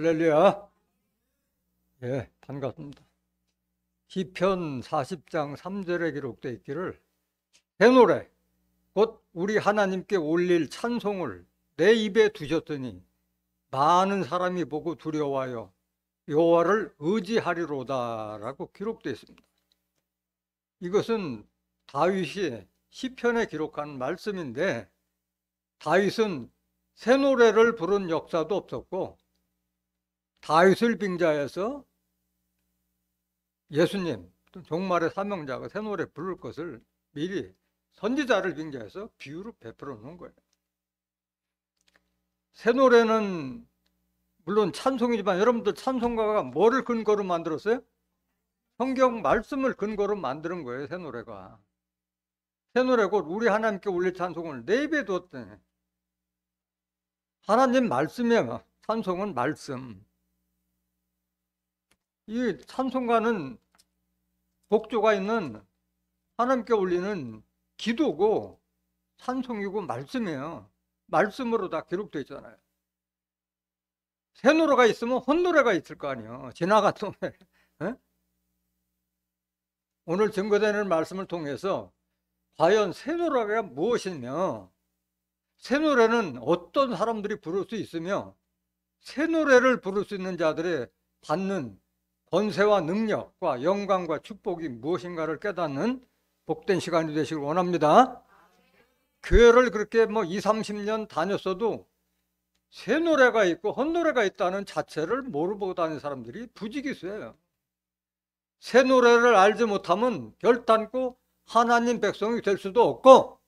할렐루야. 예, 반갑습니다. 시편 40장 3절에 기록되어 있기를 새 노래 곧 우리 하나님께 올릴 찬송을 내 입에 두셨더니 많은 사람이 보고 두려워하여 여호와를 의지하리로다라고 기록되어 있습니다. 이것은 다윗이 시편에 기록한 말씀인데, 다윗은 새 노래를 부른 역사도 없었고, 다윗을 빙자해서 예수님, 종말의 사명자가 새 노래 부를 것을 미리 선지자를 빙자해서 비유로 베풀어 놓은 거예요. 새 노래는 물론 찬송이지만 여러분들 찬송가가 뭐를 근거로 만들었어요? 성경 말씀을 근거로 만드는 거예요. 새 노래가. 새 노래 곧 우리 하나님께 올릴 찬송을 내 입에 두었더니, 하나님 말씀이에요. 찬송은 말씀. 이 찬송가는 곡조가 있는 하나님께 올리는 기도고 찬송이고 말씀이에요. 말씀으로 다 기록되어 있잖아요. 새 노래가 있으면 헛노래가 있을 거 아니에요. 지나간 노래. 에? 오늘 증거되는 말씀을 통해서 과연 새 노래가 무엇이며, 새 노래는 어떤 사람들이 부를 수 있으며, 새 노래를 부를 수 있는 자들의 받는 권세와 능력과 영광과 축복이 무엇인가를 깨닫는 복된 시간이 되시길 원합니다. 교회를 그렇게 20, 30년 다녔어도 새 노래가 있고 헛노래가 있다는 자체를 모르고 다니는 사람들이 부지기수예요. 새 노래를 알지 못하면 결단코 하나님 백성이 될 수도 없고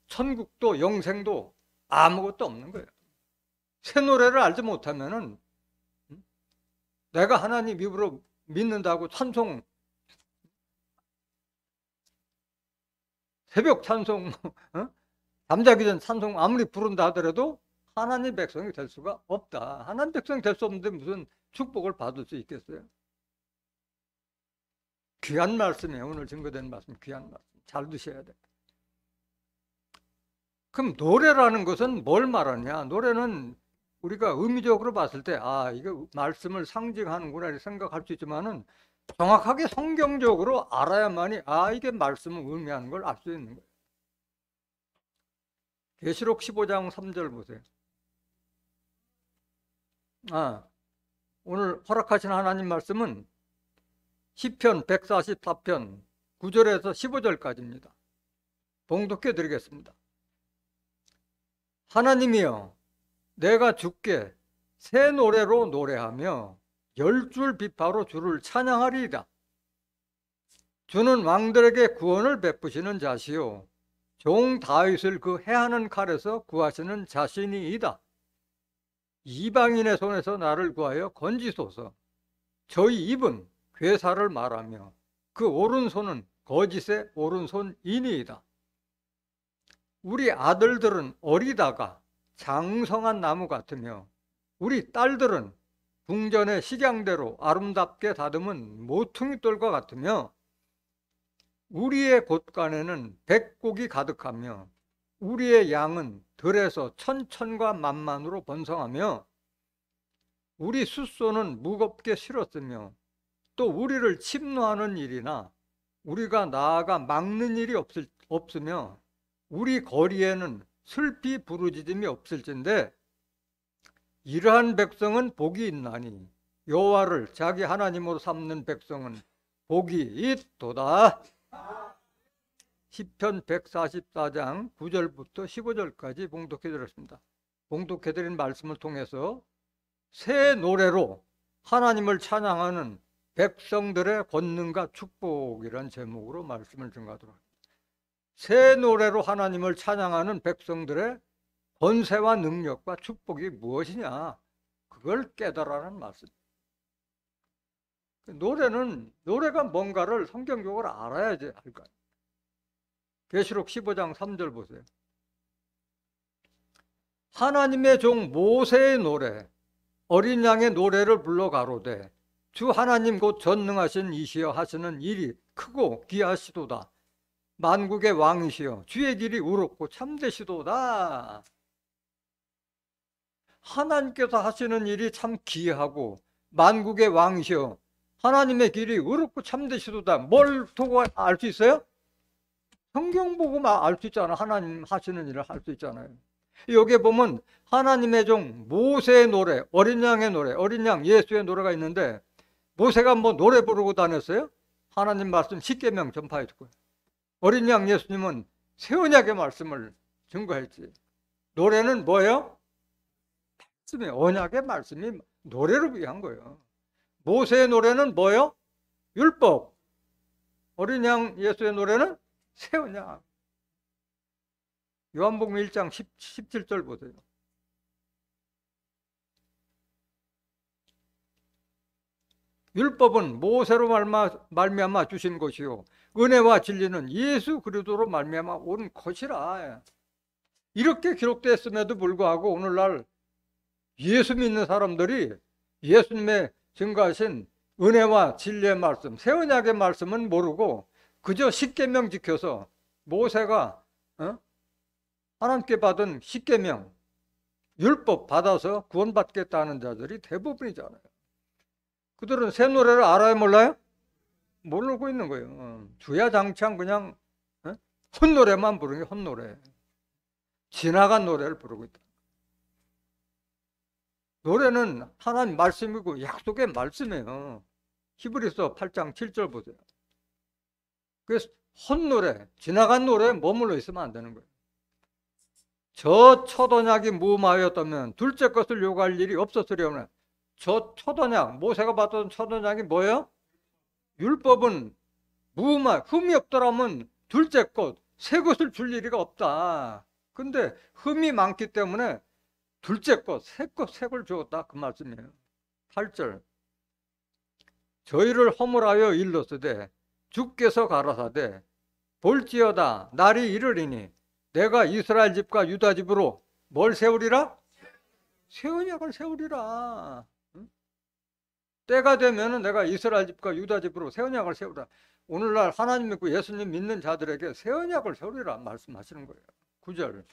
천국도 영생도 아무것도 없는 거예요. 새 노래를 알지 못하면은 내가 하나님 입으로 믿는다고 찬송, 새벽 찬송, 잠자기 전 찬송 아무리 부른다 하더라도 하나님 백성이 될 수가 없다. 하나님 백성이 될 수 없는데 무슨 축복을 받을 수 있겠어요? 귀한 말씀이에요. 오늘 증거된 말씀, 귀한 말씀. 잘 드셔야 돼요. 그럼 노래라는 것은 뭘 말하냐? 노래는 우리가 의미적으로 봤을 때, 이거 말씀을 상징하는구나 이렇게 생각할 수 있지만은 정확하게 성경적으로 알아야만이 이게 말씀을 의미하는 걸 알 수 있는 거예요. 계시록 15장 3절 보세요. 오늘 허락하신 하나님 말씀은 시편 144편 9절에서 15절까지입니다. 봉독해 드리겠습니다. 하나님이여, 내가 주께 새 노래로 노래하며 10줄 비파로 주를 찬양하리이다. 주는 왕들에게 구원을 베푸시는 자시요 종 다윗을 그 해하는 칼에서 구하시는 자신이이다. 이방인의 손에서 나를 구하여 건지소서. 저희 입은 괴사를 말하며 그 오른손은 거짓의 오른손이니이다. 우리 아들들은 어리다가 장성한 나무 같으며 우리 딸들은 궁전의 식양대로 아름답게 다듬은 모퉁이 돌과 같으며 우리의 곳간에는 백곡이 가득하며 우리의 양은 들에서 천천과 만만으로 번성하며 우리 숫소는 무겁게 실었으며 또 우리를 침노하는 일이나 우리가 나아가 막는 일이 없으며 우리 거리에는 슬피 부르짖음이 없을진데 이러한 백성은 복이 있나니 여호와를 자기 하나님으로 삼는 백성은 복이 있도다. 시편 144장 9절부터 15절까지 봉독해 드렸습니다. 봉독해 드린 말씀을 통해서 새 노래로 하나님을 찬양하는 백성들의 권능과 축복이라는 제목으로 말씀을 증거하도록 합니다. 새 노래로 하나님을 찬양하는 백성들의 권세와 능력과 축복이 무엇이냐, 그걸 깨달으라는 말씀. 노래가 뭔가를 성경적으로 알아야지 할 거예요. 계시록 15장 3절 보세요. 하나님의 종 모세의 노래, 어린 양의 노래를 불러 가로되 주 하나님 곧 전능하신 이시여 하시는 일이 크고 귀하시도다. 만국의 왕이시여 주의 길이 의롭고 참되시도다. 하나님께서 하시는 일이 참 기이하고 만국의 왕이시여 하나님의 길이 의롭고 참되시도다. 뭘 두고 알 수 있어요? 성경 보고 알 수 있잖아. 하나님 하시는 일을 할 수 있잖아요. 여기에 보면 하나님의 종 모세의 노래, 어린 양의 노래, 어린 양 예수의 노래가 있는데 모세가 뭐 노래 부르고 다녔어요? 하나님 말씀 십계명 전파했고요. 어린 양 예수님은 새 언약의 말씀을 증거했지. 노래는 뭐예요? 말씀이 언약의 말씀이 노래를 위한 거예요. 모세의 노래는 뭐예요? 율법. 어린 양 예수의 노래는 새 언약. 요한복음 1장 17절 보세요. 율법은 모세로 말미암아 주신 것이요 은혜와 진리는 예수 그리스도로 말미암아 온 것이라. 이렇게 기록됐음에도 불구하고 오늘날 예수 믿는 사람들이 예수님의 증거하신 은혜와 진리의 말씀, 새 언약의 말씀은 모르고 그저 십계명 지켜서 모세가 하나님께 받은 십계명, 율법 받아서 구원받겠다는 자들이 대부분이잖아요. 그들은 새 노래를 알아요, 몰라요? 모르고 있는 거예요. 주야장창 그냥 헛노래만 부르는 게 헛노래. 지나간 노래를 부르고 있다. 노래는 하나님 말씀이고 약속의 말씀이에요. 히브리서 8장 7절 보세요. 그래서 헛노래, 지나간 노래에 머물러 있으면 안 되는 거예요. 저 첫 언약이 무마하였다면 둘째 것을 요구할 일이 없었으려나. 저 첫 언약, 모세가 받던 첫 언약이 뭐예요? 율법은 무마, 흠이 없더라면 둘째 것, 새 것을 줄 일이 없다. 근데 흠이 많기 때문에 둘째 것, 새 걸 주었다. 그 말씀이에요. 8절. 저희를 허물하여 일렀으되 주께서 가라사대 볼지어다 날이 이르리니 내가 이스라엘 집과 유다 집으로 뭘 세우리라? 새 언약을 세우리라. 때가 되면 내가 이스라엘 집과 유다 집으로 새 언약을 세우라. 오늘날 하나님 믿고 예수님 믿는 자들에게 새 언약을 세우리라 말씀하시는 거예요. 9절.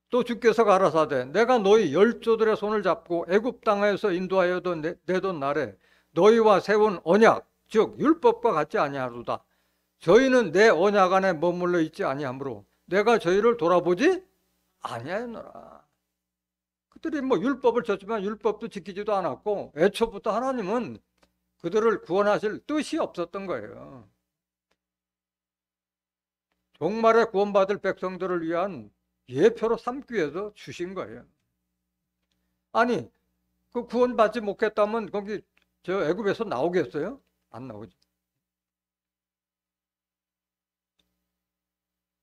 또 주께서 가라사대 내가 너희 열조들의 손을 잡고 애굽 땅에서 인도하여 내던 날에 너희와 세운 언약 즉 율법과 같지 아니하로다. 저희는 내 언약 안에 머물러 있지 아니하므로 내가 저희를 돌아보지 아니하였노라. 그들이 뭐 율법을 줬지만 율법도 지키지도 않았고 애초부터 하나님은 그들을 구원하실 뜻이 없었던 거예요. 종말에 구원받을 백성들을 위한 예표로 삼기 위해서 주신 거예요. 아니 그 구원받지 못했다면 거기 저 애굽에서 나오겠어요? 안 나오죠.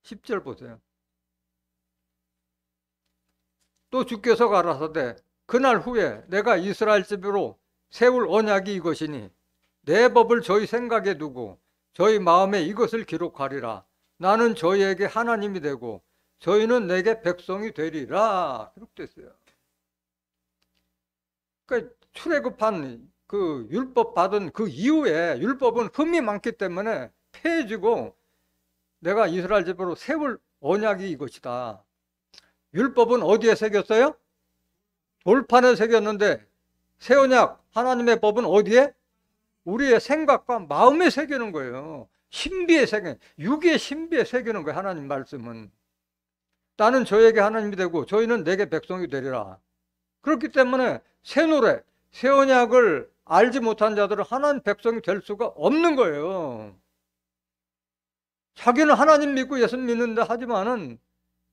10절 보세요. 또 주께서 가라사대 그날 후에 내가 이스라엘 집으로 세울 언약이 이것이니 내 법을 저희 생각에 두고 저희 마음에 이것을 기록하리라. 나는 저희에게 하나님이 되고 저희는 내게 백성이 되리라. 기록됐어요. 그러니까 출애굽한 그 율법 받은 그 이후에 율법은 흠이 많기 때문에 폐해지고 내가 이스라엘 집으로 세울 언약이 이것이다. 율법은 어디에 새겼어요? 돌판에 새겼는데 새 언약 하나님의 법은 어디에? 우리의 생각과 마음에 새기는 거예요. 신비에 새기는, 육의 신비에 새기는 거예요. 하나님 말씀은. 나는 저에게 하나님이 되고 저희는 내게 백성이 되리라. 그렇기 때문에 새 노래, 새 언약을 알지 못한 자들은 하나님 백성이 될 수가 없는 거예요. 자기는 하나님 믿고 예수 믿는다 하지만은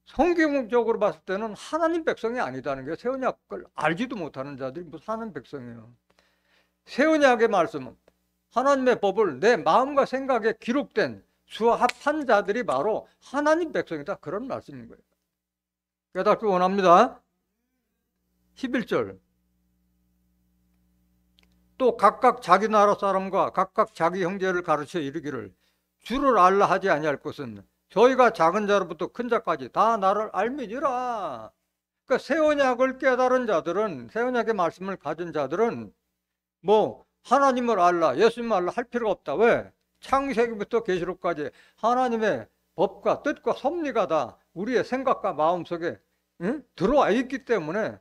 성경적으로 봤을 때는 하나님 백성이 아니다는 게 새 언약을 알지도 못하는 자들이 무슨 하나님 백성이에요. 새 언약의 말씀은 하나님의 법을 내 마음과 생각에 기록된 수합한 자들이 바로 하나님 백성이다. 그런 말씀인 거예요. 깨닫기 원합니다. 11절. 또 각각 자기 나라 사람과 각각 자기 형제를 가르쳐 이르기를 주를 알라 하지 아니할 것은 저희가 작은 자로부터 큰 자까지 다 나를 알미니라. 그러니까 새 언약을 깨달은 자들은, 새 언약의 말씀을 가진 자들은 뭐 하나님을 알라, 예수님을 알라 할 필요가 없다. 왜? 창세기부터 계시록까지 하나님의 법과 뜻과 섭리가 다 우리의 생각과 마음속에 들어와 있기 때문에,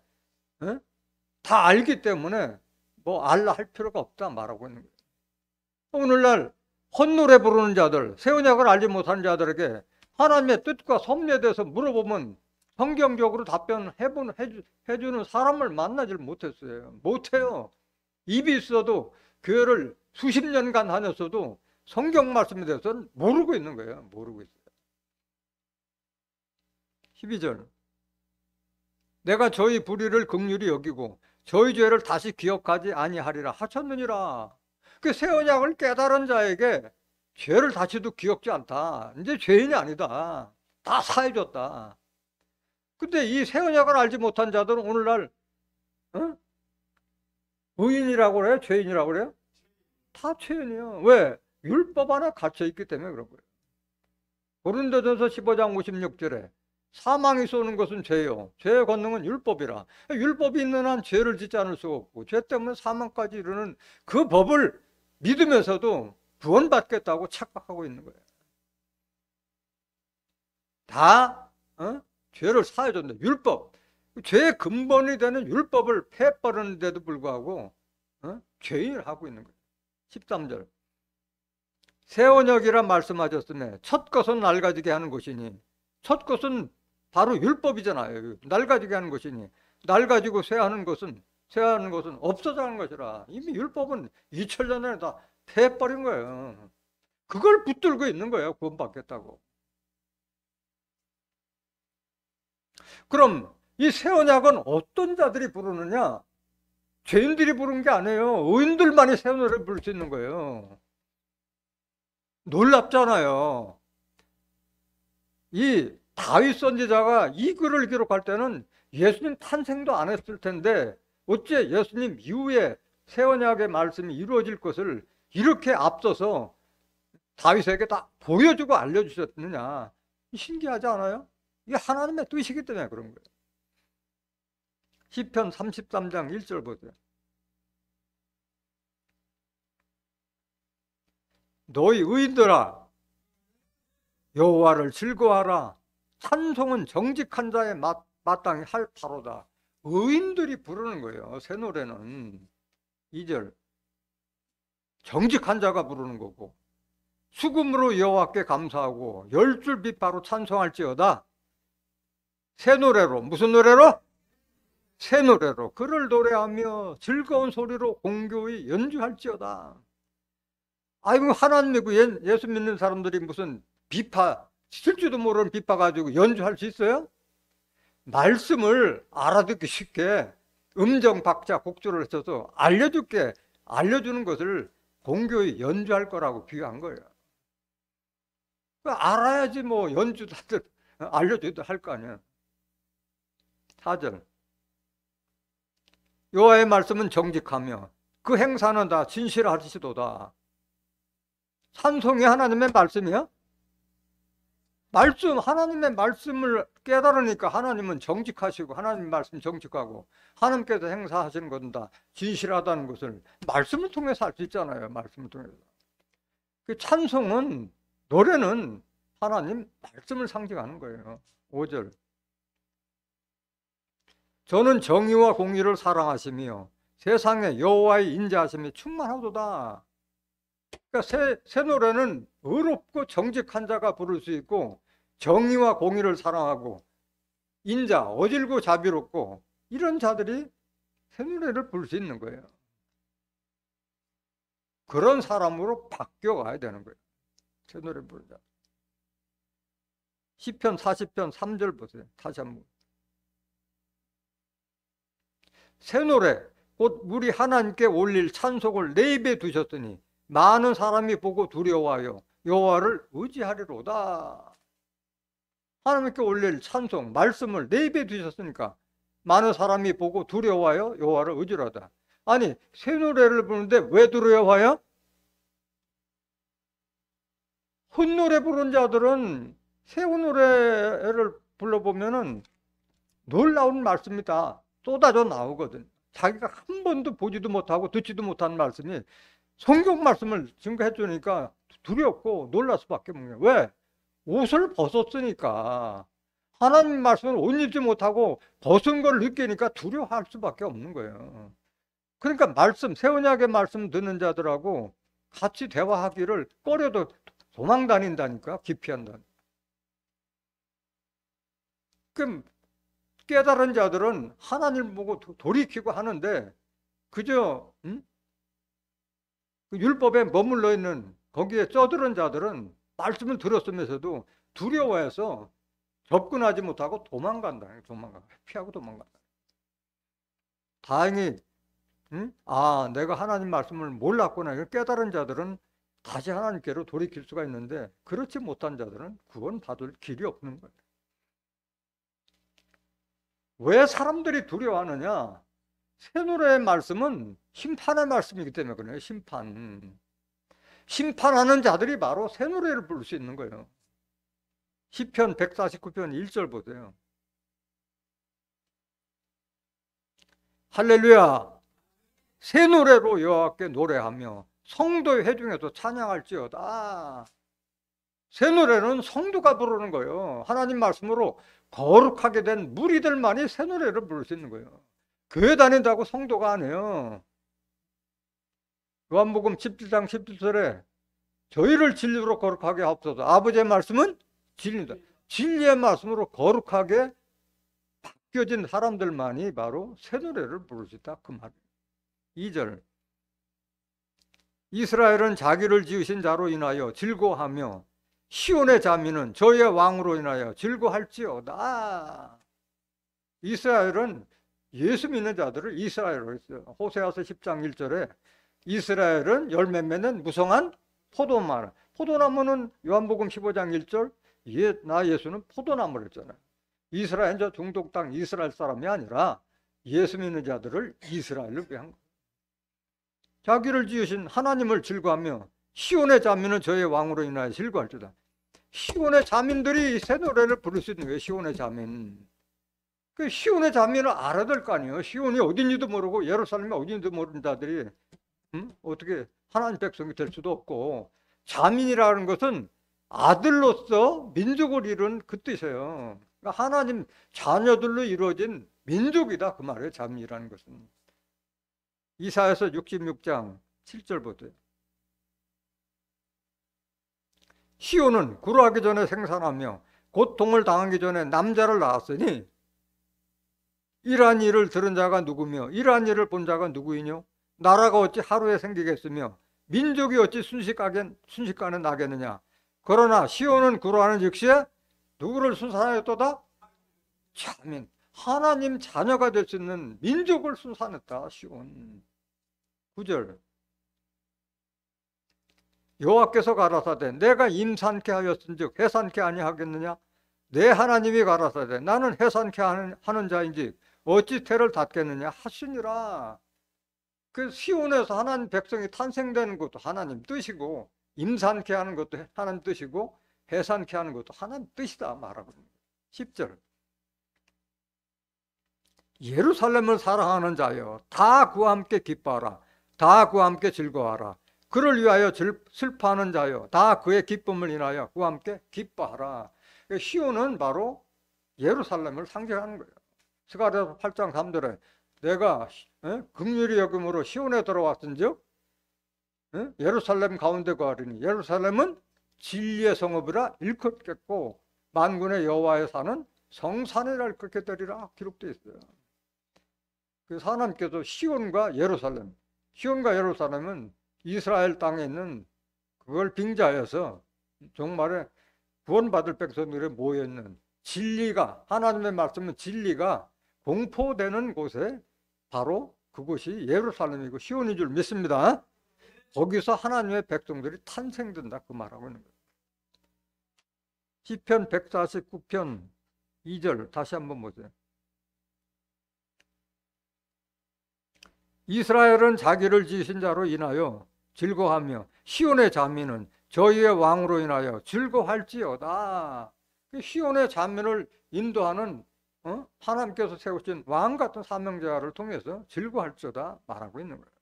다 알기 때문에 뭐 알라 할 필요가 없다 말하고 있는 거예요. 오늘날 헛노래 부르는 자들, 새 언약을 알지 못하는 자들에게 하나님의 뜻과 섭리에 대해서 물어보면 성경적으로 해주는 사람을 만나질 못했어요. 못해요. 입이 있어도 교회를 수십 년간 다녔어도 성경 말씀에 대해서는 모르고 있는 거예요. 모르고 있어요. 12절. 내가 저희 불의를 긍휼히 여기고 저희 죄를 다시 기억하지 아니하리라 하셨느니라. 그 새 언약을 깨달은 자에게 죄를 다시도 기억지 않다. 이제 죄인이 아니다. 다 사해줬다. 근데 이 새 언약을 알지 못한 자들은 오늘날 의인이라고 그래요? 죄인이라고 그래요? 다 죄인이요. 왜? 율법 안에 갇혀있기 때문에 그런 거예요. 고린도전서 15장 56절에 사망이 쏘는 것은 죄요. 죄의 권능은 율법이라. 율법이 있는 한 죄를 짓지 않을 수가 없고 죄 때문에 사망까지 이르는 그 법을 믿으면서도 구원받겠다고 착각하고 있는 거예요. 다 죄를 사해줬는데 율법, 죄의 근본이 되는 율법을 폐해버렸는데도 불구하고 죄인을 하고 있는 거예요. 13절. 새 언약이라 말씀하셨으며 첫 것은 낡아지게 하는 것이니, 첫 것은 바로 율법이잖아요. 낡아지게 하는 것이니 낡아지고 쇠하는 것은 없어져 가는 것이라. 이미 율법은 2000년 전에 다 폐해버린 거예요. 그걸 붙들고 있는 거예요. 구원받겠다고. 그럼 이 새 언약은 어떤 자들이 부르느냐? 죄인들이 부른 게 아니에요. 의인들만이 새 언약을 부를 수 있는 거예요. 놀랍잖아요. 이 다윗 선지자가 이 글을 기록할 때는 예수님 탄생도 안 했을 텐데 어째 예수님 이후에 새 언약의 말씀이 이루어질 것을 이렇게 앞서서 다윗에게 다 보여주고 알려주셨느냐? 신기하지 않아요? 이게 하나님의 뜻이기 때문에 그런 거예요. 시편 33장 1절 보세요. 너희 의인들아 여호와를 즐거워하라. 찬송은 정직한 자의 마땅히 할 바로다. 의인들이 부르는 거예요. 새 노래는 2절 정직한 자가 부르는 거고 수금으로 여호와께 감사하고 10줄 비파로 찬송할지어다. 새 노래로. 무슨 노래로? 새 노래로 그를 노래하며 즐거운 소리로 공교히 연주할지어다. 아이고 하나님 믿고 예수 믿는 사람들이 무슨 비파 쓸지도 모르는 비파 가지고 연주할 수 있어요? 말씀을 알아듣기 쉽게 음정 박자 곡조를 써서 알려주는 것을 공교히 연주할 거라고 비유한 거예요. 알아야지 뭐 연주자들 알려줘도 할 거 아니에요. 4절 여호와의 말씀은 정직하며 그 행사는 다 진실하시도다. 찬송이 하나님의 말씀이요? 하나님의 말씀을 깨달으니까 하나님은 정직하시고 하나님 말씀 정직하고 하나님께서 행사하시는 것은 다 진실하다는 것을 말씀을 통해서 알 수 있잖아요. 말씀을 통해서. 그 찬송은 노래는 하나님 말씀을 상징하는 거예요. 5절 저는 정의와 공의를 사랑하시며 세상에 여호와의 인자하심이 충만하도다. 그러니까 새 노래는 의롭고 정직한 자가 부를 수 있고 정의와 공의를 사랑하고 인자, 어질고 자비롭고 이런 자들이 새 노래를 부를 수 있는 거예요. 그런 사람으로 바뀌어가야 되는 거예요. 새 노래 부르자. 시편 40편 3절 보세요. 다시 한번. 새 노래 곧 우리 하나님께 올릴 찬송을 내 입에 두셨으니 많은 사람이 보고 두려워하여 여호와를 의지하리로다. 하나님께 올릴 찬송, 말씀을 내 입에 두셨으니까 많은 사람이 보고 두려워하여 여호와를 의지하다. 아니 새 노래를 부르는데 왜 두려워해요? 헛노래 부르는 자들은 새 노래를 불러보면은 놀라운 말씀이 다 쏟아져 나오거든. 자기가 한 번도 보지도 못하고 듣지도 못한 말씀이 성경 말씀을 증거해 주니까 두렵고 놀랄 수밖에 없는 거예요. 왜? 옷을 벗었으니까. 하나님 말씀을 옷 입지 못하고 벗은 걸 느끼니까 두려워할 수밖에 없는 거예요. 그러니까 말씀, 새 언약의 말씀 듣는 자들하고 같이 대화하기를 꺼려도 도망 다닌다니까, 기피한다. 그럼 깨달은 자들은 하나님 보고 돌이키고 하는데 그저 그 율법에 머물러 있는 거기에 쩌들은 자들은 말씀을 들었으면서도 두려워해서 접근하지 못하고 도망간다. 피하고 도망간다. 다행히 아, 내가 하나님 말씀을 몰랐구나. 깨달은 자들은 다시 하나님께로 돌이킬 수가 있는데 그렇지 못한 자들은 구원받을 길이 없는 거예요. 왜 사람들이 두려워하느냐? 새노래의 말씀은 심판의 말씀이기 때문에 그래요. 심판. 심판하는 자들이 바로 새노래를 부를 수 있는 거예요. 시편 149편 1절 보세요. 할렐루야. 새 노래로 여호와께 노래하며 성도의 회중에서 찬양할지어다. 새 노래는 성도가 부르는 거예요. 하나님 말씀으로 거룩하게 된 무리들만이 새 노래를 부를 수 있는 거예요. 교회 다닌다고 성도가 안 해요. 요한복음 17장 17절에 저희를 진리로 거룩하게 하옵소서. 아버지의 말씀은 진리다. 진리의 말씀으로 거룩하게 바뀌어진 사람들만이 바로 새 노래를 부를 수 있다. 그 말이에요. 2절. 이스라엘은 자기를 지으신 자로 인하여 즐거워하며 시온의 자민은 저의 왕으로 인하여 즐거워할지어다. 이스라엘은 예수 믿는 자들을 이스라엘로 했어요. 호세아서 10장 1절에 이스라엘은 열매 맺는 무성한 포도나무. 포도나무는 요한복음 15장 1절 나 예수는 포도나무를 했잖아요. 이스라엘 저 중동 땅 이스라엘 사람이 아니라 예수 믿는 자들을 이스라엘로 위한 거예요. 자기를 지으신 하나님을 즐거워하며 시온의 자민은 저의 왕으로 인하여 즐거워할지다. 시온의 자민들이 새 노래를 부를 수 있는 거예요. 시온의 자민. 그 시온의 자민을 알아야 될 거 아니에요. 시온이 어딘지도 모르고 예루살렘이 어딘지도 모르는 자들이 어떻게 하나님 백성이 될 수도 없고, 자민이라는 것은 아들로서 민족을 이룬 그 뜻이에요. 그러니까 하나님 자녀들로 이루어진 민족이다 그 말이에요. 자민이라는 것은. 이사야서 66장 7절 보세요. 시온은 구루하기 전에 생산하며 고통을 당하기 전에 남자를 낳았으니 이러한 일을 들은 자가 누구며 이러한 일을 본 자가 누구이뇨? 나라가 어찌 하루에 생기겠으며 민족이 어찌 순식간에 나겠느냐? 그러나 시온은 구루하는 즉시에 누구를 순산하였도다? 자민, 하나님 자녀가 될 수 있는 민족을 순산했다. 시온. 9절. 여호와께서 가라사대 내가 임산케 하였은즉 해산케 아니하겠느냐? 내 하나님이 가라사대 나는 해산케 하는 자인지 어찌 태를 닫겠느냐 하시니라. 그 시온에서 하나님 백성이 탄생되는 것도 하나님 뜻이고, 임산케 하는 것도 하나님 뜻이고, 해산케 하는 것도 하나님 뜻이다 말하고 있는 거예요. 10절. 예루살렘을 사랑하는 자여 다 그와 함께 기뻐하라. 다 그와 함께 즐거워하라. 그를 위하여 슬퍼하는 자여 다 그의 기쁨을 인하여 그와 함께 기뻐하라. 시온은 바로 예루살렘을 상징하는 거예요. 스가랴서 8장 3절에 내가 긍휼히 여김으로 시온에 들어왔은즉 예루살렘 가운데 거하리니 예루살렘은 진리의 성읍이라 일컫겠고 만군의 여호와의 산은 성산이라 일컫게 되리라 기록되어 있어요. 그래서 하나님께서 시온과 예루살렘은 이스라엘 땅에 있는 그걸 빙자해서 정말에 구원받을 백성들이 모여있는 진리가, 하나님의 말씀은 진리가 공포되는 곳에 바로 그곳이 예루살렘이고 시온인 줄 믿습니다. 거기서 하나님의 백성들이 탄생된다 그 말하고 있는 거예요. 시편 149편 2절 다시 한번 보세요. 이스라엘은 자기를 지으신 자로 인하여 즐거워하며 시온의 자민은 저희의 왕으로 인하여 즐거워할지어다. 시온의 자민을 인도하는 하나님께서 세우신 왕 같은 사명자를 통해서 즐거워할지어다 말하고 있는 거예요.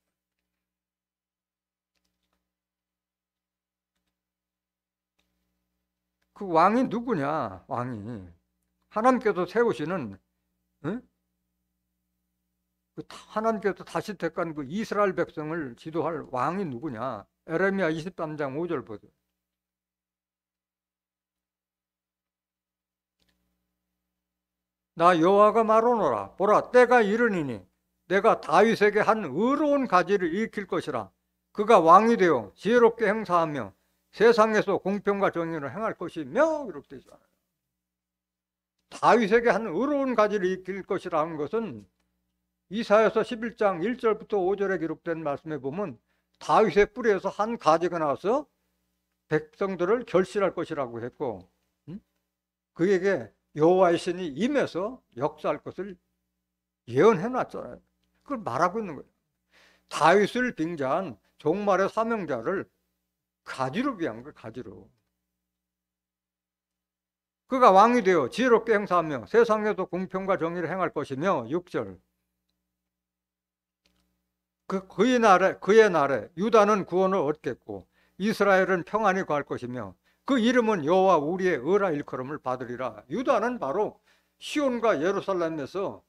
그 왕이 누구냐? 왕이 하나님께서 세우시는, 응? 하나님께서 다시 택한 그 이스라엘 백성을 지도할 왕이 누구냐? 에레미야 23장 5절 보세요. 나 여호와가 말하노라. 보라, 때가 이르니니 내가 다윗에게 한 의로운 가지를 일으킬 것이라. 그가 왕이 되어 지혜롭게 행사하며 세상에서 공평과 정의를 행할 것이며, 이렇게 되어 있잖아요. 다윗에게 한 의로운 가지를 일으킬 것이라는 것은 이사야서 11장 1절부터 5절에 기록된 말씀에 보면 다윗의 뿌리에서 한 가지가 나와서 백성들을 결실할 것이라고 했고, 그에게 여호와의 신이 임해서 역사할 것을 예언해 놨잖아요. 그걸 말하고 있는 거예요. 다윗을 빙자한 종말의 사명자를 가지로 비한 거예요. 가지로. 그가 왕이 되어 지혜롭게 행사하며 세상에도 공평과 정의를 행할 것이며, 6절. 그의 날에 유다는 구원을 얻겠고 이스라엘은 평안히 거할 것이며 그 이름은 여호와 우리의 의라 일컬음을 받으리라. 유다는 바로 시온과 예루살렘에서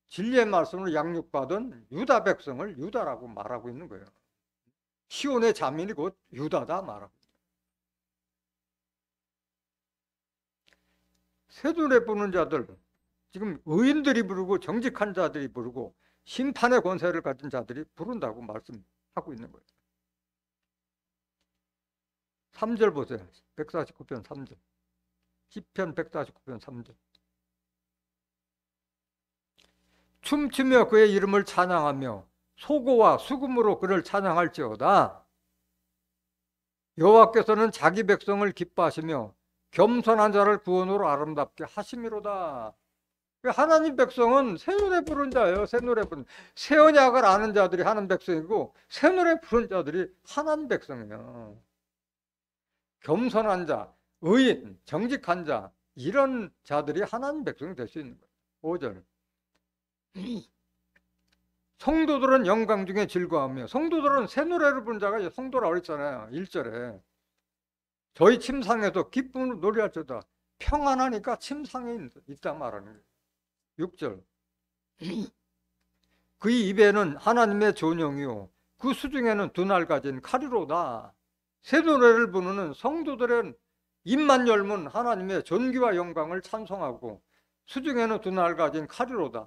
진리의 말씀을 양육받은 유다 백성을 유다라고 말하고 있는 거예요. 시온의 자민이 곧 유다다 말하고 있어요. 새노래 부르는 자들, 지금 의인들이 부르고 정직한 자들이 부르고 심판의 권세를 가진 자들이 부른다고 말씀하고 있는 거예요. 3절 보세요. 149편 3절. 시편 149편 3절. 춤추며 그의 이름을 찬양하며 소고와 수금으로 그를 찬양할지어다. 여호와께서는 자기 백성을 기뻐하시며 겸손한 자를 구원으로 아름답게 하심이로다. 하나님 백성은 새 노래 부른 자예요. 새 노래 부른, 새 언약을 아는 자들이 하나님 백성이고 새 노래 부른 자들이 하나님 백성이에요. 겸손한 자, 의인, 정직한 자, 이런 자들이 하나님 백성이 될 수 있는 거예요. 5절. 성도들은 영광 중에 즐거워하며, 성도들은 새 노래를 부른 자가 성도라고 그랬잖아요. 1절에. 저희 침상에도 기쁨으로 노래할지어다. 평안하니까 침상에 있다 말하는 거예요. 6절. 그 입에는 하나님의 존영이요 그 수중에는 두 날 가진 칼이로다. 새 노래를 부르는 성도들은 입만 열면 하나님의 존귀와 영광을 찬송하고 수중에는 두 날 가진 칼이로다.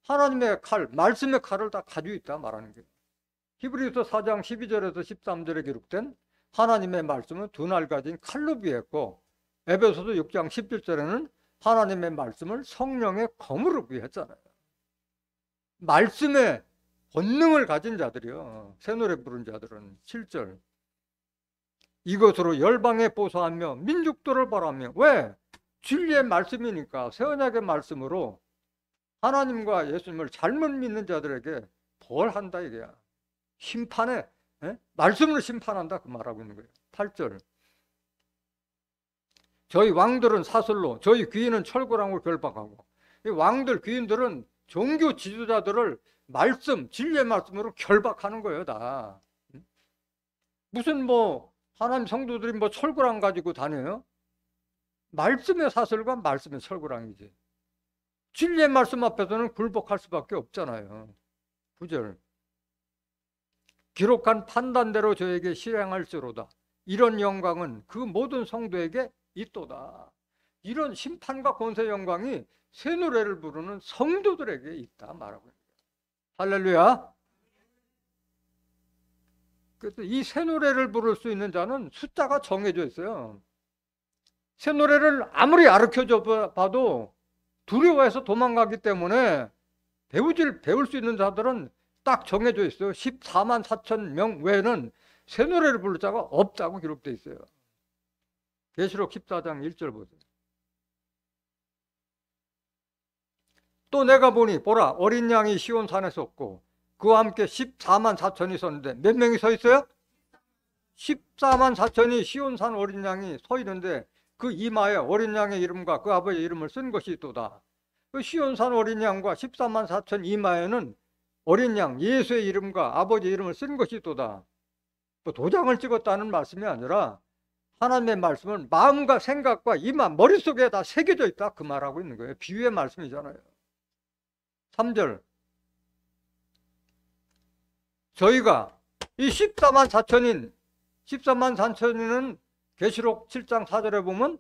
하나님의 칼, 말씀의 칼을 다 가지고 있다 말하는 거예요. 히브리서 4장 12절에서 13절에 기록된 하나님의 말씀은 두 날 가진 칼로 비했고, 에베소서 6장 17절에는 하나님의 말씀을 성령의 검으로 비했잖아요. 말씀의 본능을 가진 자들이요, 새 노래 부른 자들은 7절. 이것으로 열방에 보소하며 민족들을 바라며. 왜? 진리의 말씀이니까. 새 언약의 말씀으로 하나님과 예수님을 잘못 믿는 자들에게 벌한다 이게야. 심판에, 말씀으로 심판한다 그 말하고 있는 거예요. 8절. 저희 왕들은 사슬로, 저희 귀인은 철거랑으로 결박하고. 이 왕들, 귀인들은 종교 지도자들을 말씀, 진리의 말씀으로 결박하는 거예요, 다. 무슨 하나님 성도들이 철구랑 가지고 다녀요? 말씀의 사슬과 말씀의 철구랑이지. 진리의 말씀 앞에서는 굴복할 수밖에 없잖아요. 9절. 기록한 판단대로 저에게 실행할지로다. 이런 영광은 그 모든 성도에게 있도다. 이런 심판과 권세 영광이 새 노래를 부르는 성도들에게 있다 말하고 있는 거예요. 할렐루야. 그래서 이 새 노래를 부를 수 있는 자는 숫자가 정해져 있어요. 새 노래를 아무리 가르쳐줘 봐도 두려워해서 도망가기 때문에 배울 수 있는 자들은 딱 정해져 있어요. 14만 4천 명 외에는 새 노래를 부를 자가 없다고 기록되어 있어요. 계시록 14장 1절 보세요. 또 내가 보니 보라, 어린 양이 시온산에 섰고 그와 함께 14만 4천이 섰는데 몇 명이 서 있어요? 14만 4천이 시온산 어린 양이 서 있는데 그 이마에 어린 양의 이름과 그 아버지의 이름을 쓴 것이 있도다. 그 시온산 어린 양과 14만 4천 이마에는 어린 양 예수의 이름과 아버지의 이름을 쓴 것이 있도다. 도장을 찍었다는 말씀이 아니라 하나님의 말씀은 마음과 생각과 이마 머릿속에 다 새겨져 있다 그 말하고 있는 거예요. 비유의 말씀이잖아요. 3절 저희가 이 14만 4천인은 계시록 7장 4절에 보면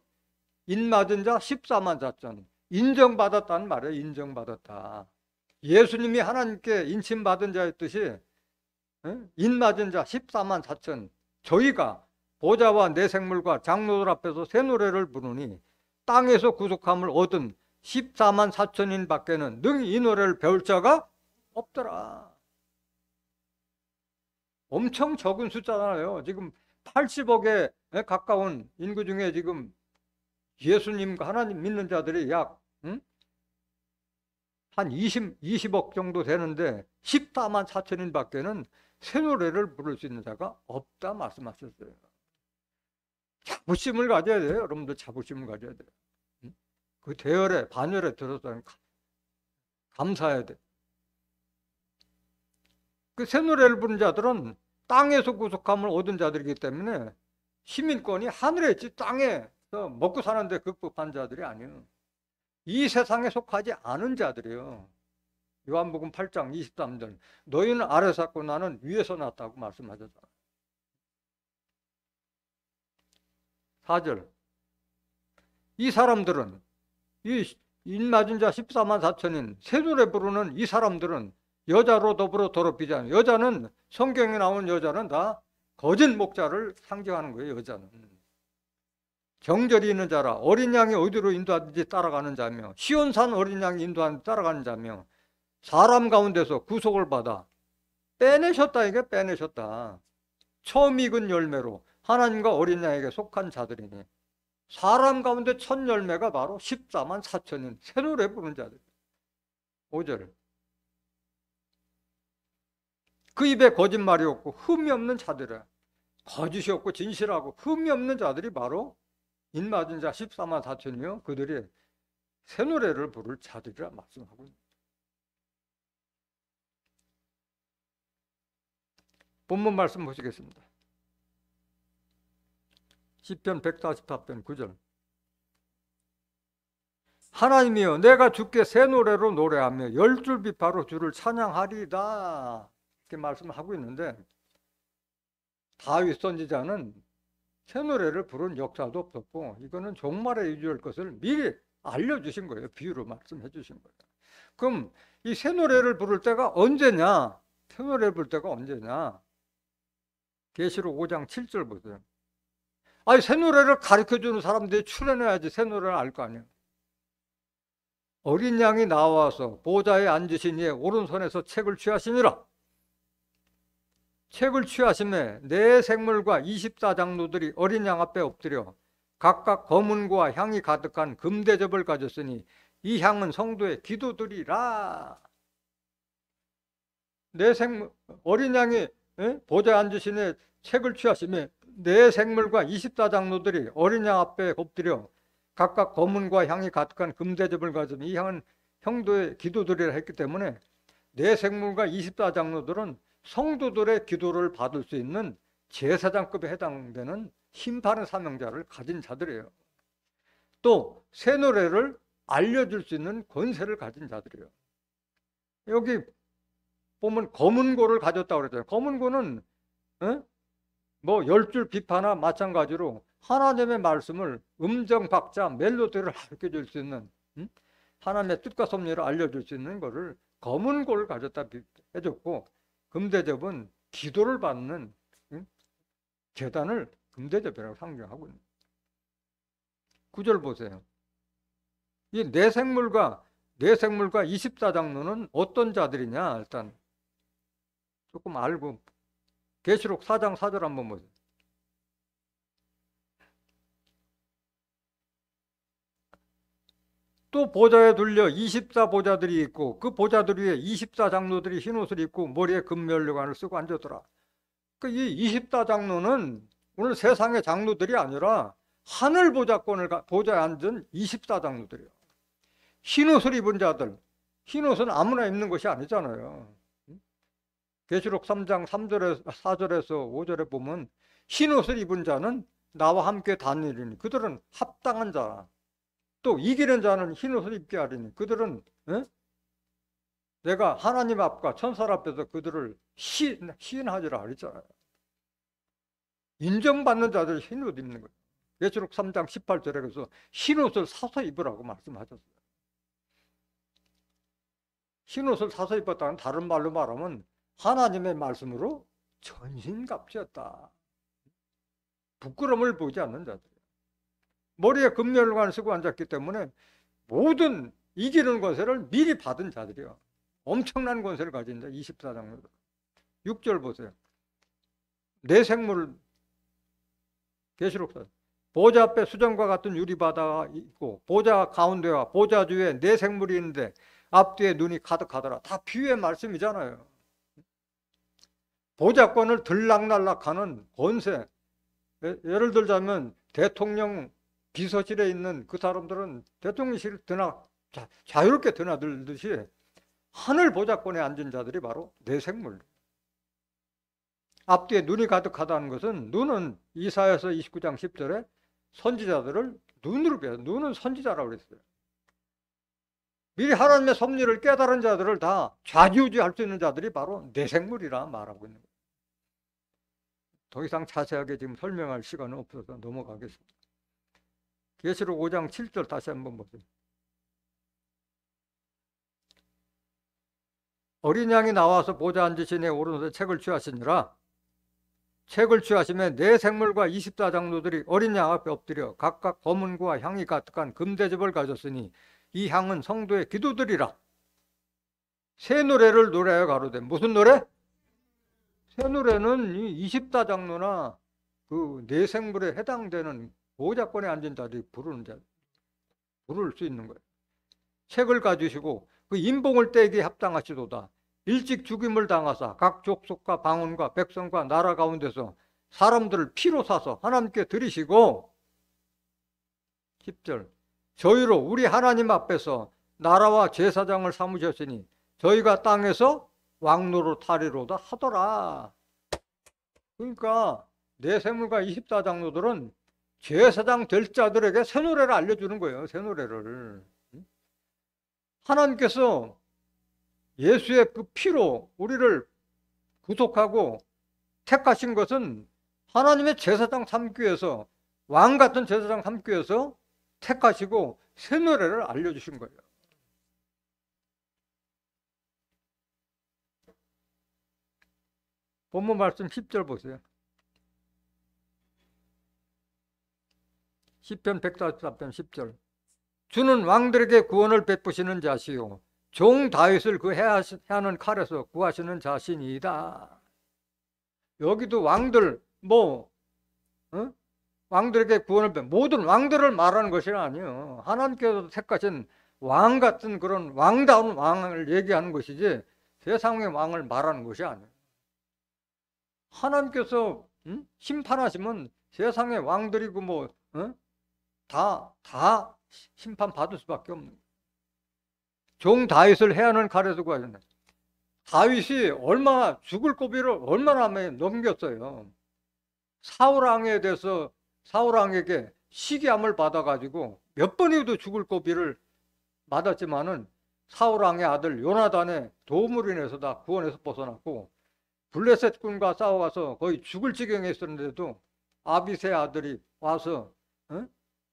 인맞은 자 14만 4천 인정받았다는 말이에요. 인정받았다. 예수님이 하나님께 인침받은 자였듯이 인맞은 자 14만 4천 저희가 보좌와 내 생물과 장로들 앞에서 새 노래를 부르니 땅에서 구속함을 얻은 14만 4천인 밖에는 능히 이 노래를 배울 자가 없더라. 엄청 적은 숫자잖아요. 지금 80억에 가까운 인구 중에 지금 예수님과 하나님 믿는 자들이 약 한 20억 정도 되는데 14만 4천인 밖에는 새 노래를 부를 수 있는 자가 없다 말씀하셨어요. 자부심을 가져야 돼요. 여러분들 자부심을 가져야 돼요. 그 대열에 반열에 들어서 감사해야 돼. 그 새 노래를 부른 자들은 땅에서 구속함을 얻은 자들이기 때문에 시민권이 하늘에 있지 땅에서 먹고 사는데 극복한 자들이 아니에요. 이 세상에 속하지 않은 자들이에요. 요한복음 8장 23절 너희는 아래서 났고 나는 위에서 났다고 말씀하셨잖아요. 4절 이 사람들은 이 인맞은 자 14만 4천인 새 노래 부르는 이 사람들은 여자로 더불어 더럽히지 않아요. 여자는 성경에 나온 여자는 다 거짓 목자를 상징하는 거예요. 여자는 정절이 있는 자라 어린 양이 어디로 인도하든지 따라가는 자며 시온산 어린 양이 인도하는지 따라가는 자며 사람 가운데서 구속을 받아 빼내셨다. 이게 빼내셨다. 처음 익은 열매로 하나님과 어린 양에게 속한 자들이니 사람 가운데 첫 열매가 바로 14만 4천인 새 노래 부르는 자들. 5절 그 입에 거짓말이 없고 흠이 없는 자들이라. 거짓이 없고 진실하고 흠이 없는 자들이 바로 인맞은 자 14만 4천이요 그들이 새 노래를 부를 자들이라 말씀하고 있습니다. 본문 말씀 보시겠습니다. 시편 144편 9절 하나님이여 내가 주께 새 노래로 노래하며 열줄 비파로 주를 찬양하리다 이렇게 말씀을 하고 있는데 다윗 선지자는 새 노래를 부른 역사도 없었고 이거는 종말에 이루어질 것을 미리 알려주신 거예요. 비유로 말씀해 주신 거예요. 그럼 이 새 노래를 부를 때가 언제냐? 새 노래를 부를 때가 언제냐? 계시록 5장 7절 보세요. 아니 새 노래를 가르쳐주는 사람들이 출연해야지 새 노래를 알 거 아니에요. 어린 양이 나와서 보좌에 앉으신 이의 오른손에서 책을 취하시니라. 책을 취하심에 네 생물과 24장로들이 어린 양 앞에 엎드려 각각 검은고와 향이 가득한 금대접을 가졌으니 이 향은 성도의 기도들이라. 네 생물 어린 양이 보좌에 앉으시니 책을 취하심에 네 생물과 24장로들이 어린 양 앞에 엎드려 각각 검은과 향이 가득한 금대접을 가졌으니 이 향은 성도의 기도들이라 했기 때문에 네 생물과 24장로들은 성도들의 기도를 받을 수 있는 제사장급에 해당되는 심판의 사명자를 가진 자들이에요. 또 새 노래를 알려줄 수 있는 권세를 가진 자들이에요. 여기 보면 검은고를 가졌다고 그랬잖아요. 검은고는 뭐 10줄 비파나 마찬가지로 하나님의 말씀을 음정, 박자, 멜로디를 가르쳐줄 수 있는 하나님의 뜻과 섭리를 알려줄 수 있는 것을 검은고를 가졌다 해줬고 금대접은 기도를 받는 제단을 금대접이라고 상징하고 있는 9절 보세요. 이 네 생물과 24장로는 어떤 자들이냐 일단 조금 알고 계시록 4장 4절 한번 보세요. 또 보좌에 둘려 24보좌들이 있고 그 보좌들 위에 24장로들이 흰옷을 입고 머리에 금면류관을 쓰고 앉았더라. 이 24장로는 오늘 세상의 장로들이 아니라 하늘 보좌에 앉은 24장로들이에요. 흰옷을 입은 자들, 흰옷은 아무나 입는 것이 아니잖아요. 계시록 3장 3절에서 4절에서 5절에 보면 흰옷을 입은 자는 나와 함께 다니리니 그들은 합당한 자라. 또 이기는 자는 흰옷을 입게 하리니 그들은 내가 하나님 앞과 천사 앞에서 그들을 시인하리라 그랬잖아요. 인정받는 자들이 흰옷 입는 거예요. 계시록 3장 18절에 그래서 흰옷을 사서 입으라고 말씀하셨어요. 흰옷을 사서 입었다는 다른 말로 말하면 하나님의 말씀으로 전신갑주였다. 부끄러움을 보지 않는 자들. 머리에 금멸관을 쓰고 앉았기 때문에 모든 이기는 권세를 미리 받은 자들이요. 엄청난 권세를 가진 자 24장로. 6절 보세요. 내 생물 계시록서 보좌 앞에 수정과 같은 유리바다가 있고 보좌 가운데와 보좌 주위에 네 생물이 있는데 앞뒤에 눈이 가득하더라. 다 비유의 말씀이잖아요. 보좌권을 들락날락하는 권세. 예를 들자면 대통령 비서실에 있는 그 사람들은 대통령실 자유롭게 드나들듯이 하늘 보좌권에 앉은 자들이 바로 네 생물. 앞뒤에 눈이 가득하다는 것은 눈은 이사야서 29장 10절에 선지자들을 눈으로 배워. 눈은 선지자라고 그랬어요. 미리 하나님의 섭리를 깨달은 자들을 다 좌지우지할 수 있는 자들이 바로 내 생물이라 말하고 있는 거예요. 더 이상 자세하게 지금 설명할 시간은 없어서 넘어가겠습니다. 계시록 5장 7절 다시 한번 보세요. 어린 양이 나와서 보좌 앉으시니 오른손에 책을 취하시니라. 책을 취하시면 네 생물과 24장로들이 어린 양 앞에 엎드려 각각 검은과 향이 가득한 금대접을 가졌으니 이 향은 성도의 기도들이라. 새 노래를 노래하여 가로되. 무슨 노래? 새 노래는 이 24장로나 그 네 생물에 해당되는 보좌권에 앉은 자들이 부를 수 있는 거예요. 책을 가지시고 그 인봉을 떼기에 합당하시도다. 일찍 죽임을 당하사 각 족속과 방언과 백성과 나라 가운데서 사람들을 피로 사서 하나님께 드리시고 10절 저희로 우리 하나님 앞에서 나라와 제사장을 삼으셨으니 저희가 땅에서 왕노로 타리로다 하더라. 그러니까 내 생물과 24장로들은 제사장 될 자들에게 새 노래를 알려주는 거예요. 새 노래를. 하나님께서 예수의 그 피로 우리를 구속하고 택하신 것은 하나님의 제사장 삼기 위해서, 왕 같은 제사장 삼기 위해서 택하시고 새 노래를 알려주신 거예요. 본문 말씀 10절 보세요. 시편 144편 10절 주는 왕들에게 구원을 베푸시는 자시요 종 다윗을 그 해하는 칼에서 구하시는 자신이다. 여기도 왕들 왕들에게 구원을 모든 왕들을 말하는 것이 아니에요. 하나님께서 택하신 왕 같은 그런 왕다운 왕을 얘기하는 것이지 세상의 왕을 말하는 것이 아니에요. 하나님께서 심판하시면 세상의 왕들이고 다 심판받을 수밖에 없는 거예요. 종 다윗을 해하는 칼에서 구하셨네. 다윗이 얼마나 죽을 고비를 얼마나 넘겼어요. 사울왕에 대해서 사울왕에게 시기함을 받아가지고 몇 번이도 죽을 고비를 맞았지만은 사울왕의 아들 요나단의 도움으로 인해서 다 구원에서 벗어났고 블레셋 군과 싸워가서 거의 죽을 지경에 있었는데도 아비새 아들이 와서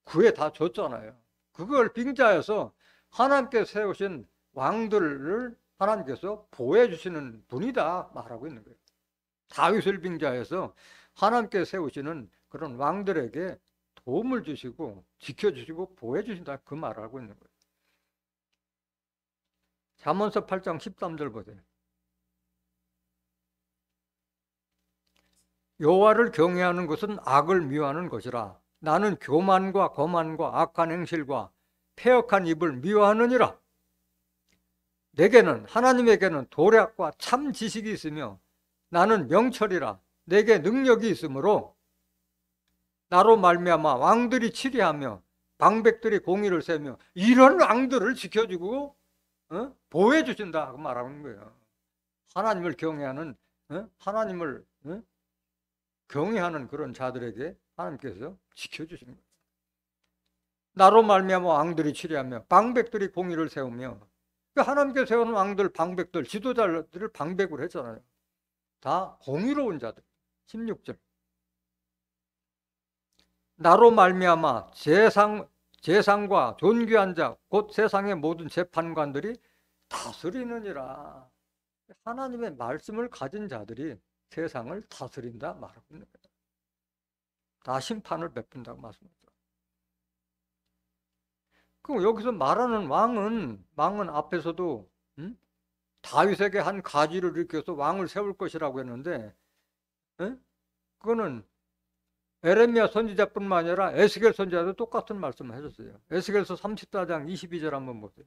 구해 다 줬잖아요. 그걸 빙자해서 하나님께 세우신 왕들을 하나님께서 보호해 주시는 분이다 말하고 있는 거예요. 다윗을 빙자해서 하나님께 세우시는 그런 왕들에게 도움을 주시고 지켜주시고 보호해 주신다 그 말을 하고 있는 거예요. 잠언서 8장 13절 보세요. 여호와를 경외하는 것은 악을 미워하는 것이라. 나는 교만과 거만과 악한 행실과 패역한 입을 미워하느니라. 내게는 하나님에게는 도략과 참 지식이 있으며 나는 명철이라. 내게 능력이 있으므로 나로 말미암아 왕들이 치리하며 방백들이 공의를 세며 이런 왕들을 지켜주고 보호해 주신다 그 말하는 거예요. 하나님을 경외하는 하나님을 경외하는 그런 자들에게 하나님께서 지켜주시는 거예요. 나로 말미암아 왕들이 치리하며 방백들이 공의를 세우며, 하나님께서 세우는 왕들, 방백들, 지도자들을 방백으로 했잖아요. 다 공의로운 자들. 16절. 나로 말미암아 재상과 존귀한 자 곧 세상의 모든 재판관들이 다스리느니라. 하나님의 말씀을 가진 자들이 세상을 다스린다 말하고 있는 거예요. 다 심판을 베푼다고 말씀하죠. 그럼 여기서 말하는 왕은 앞에서도 다윗에게 한 가지를 일으켜서 왕을 세울 것이라고 했는데, 그거는 에레미야 선지자뿐만 아니라 에스겔 선지자도 똑같은 말씀을 하셨어요. 에스겔서 34장 22절 한번 보세요.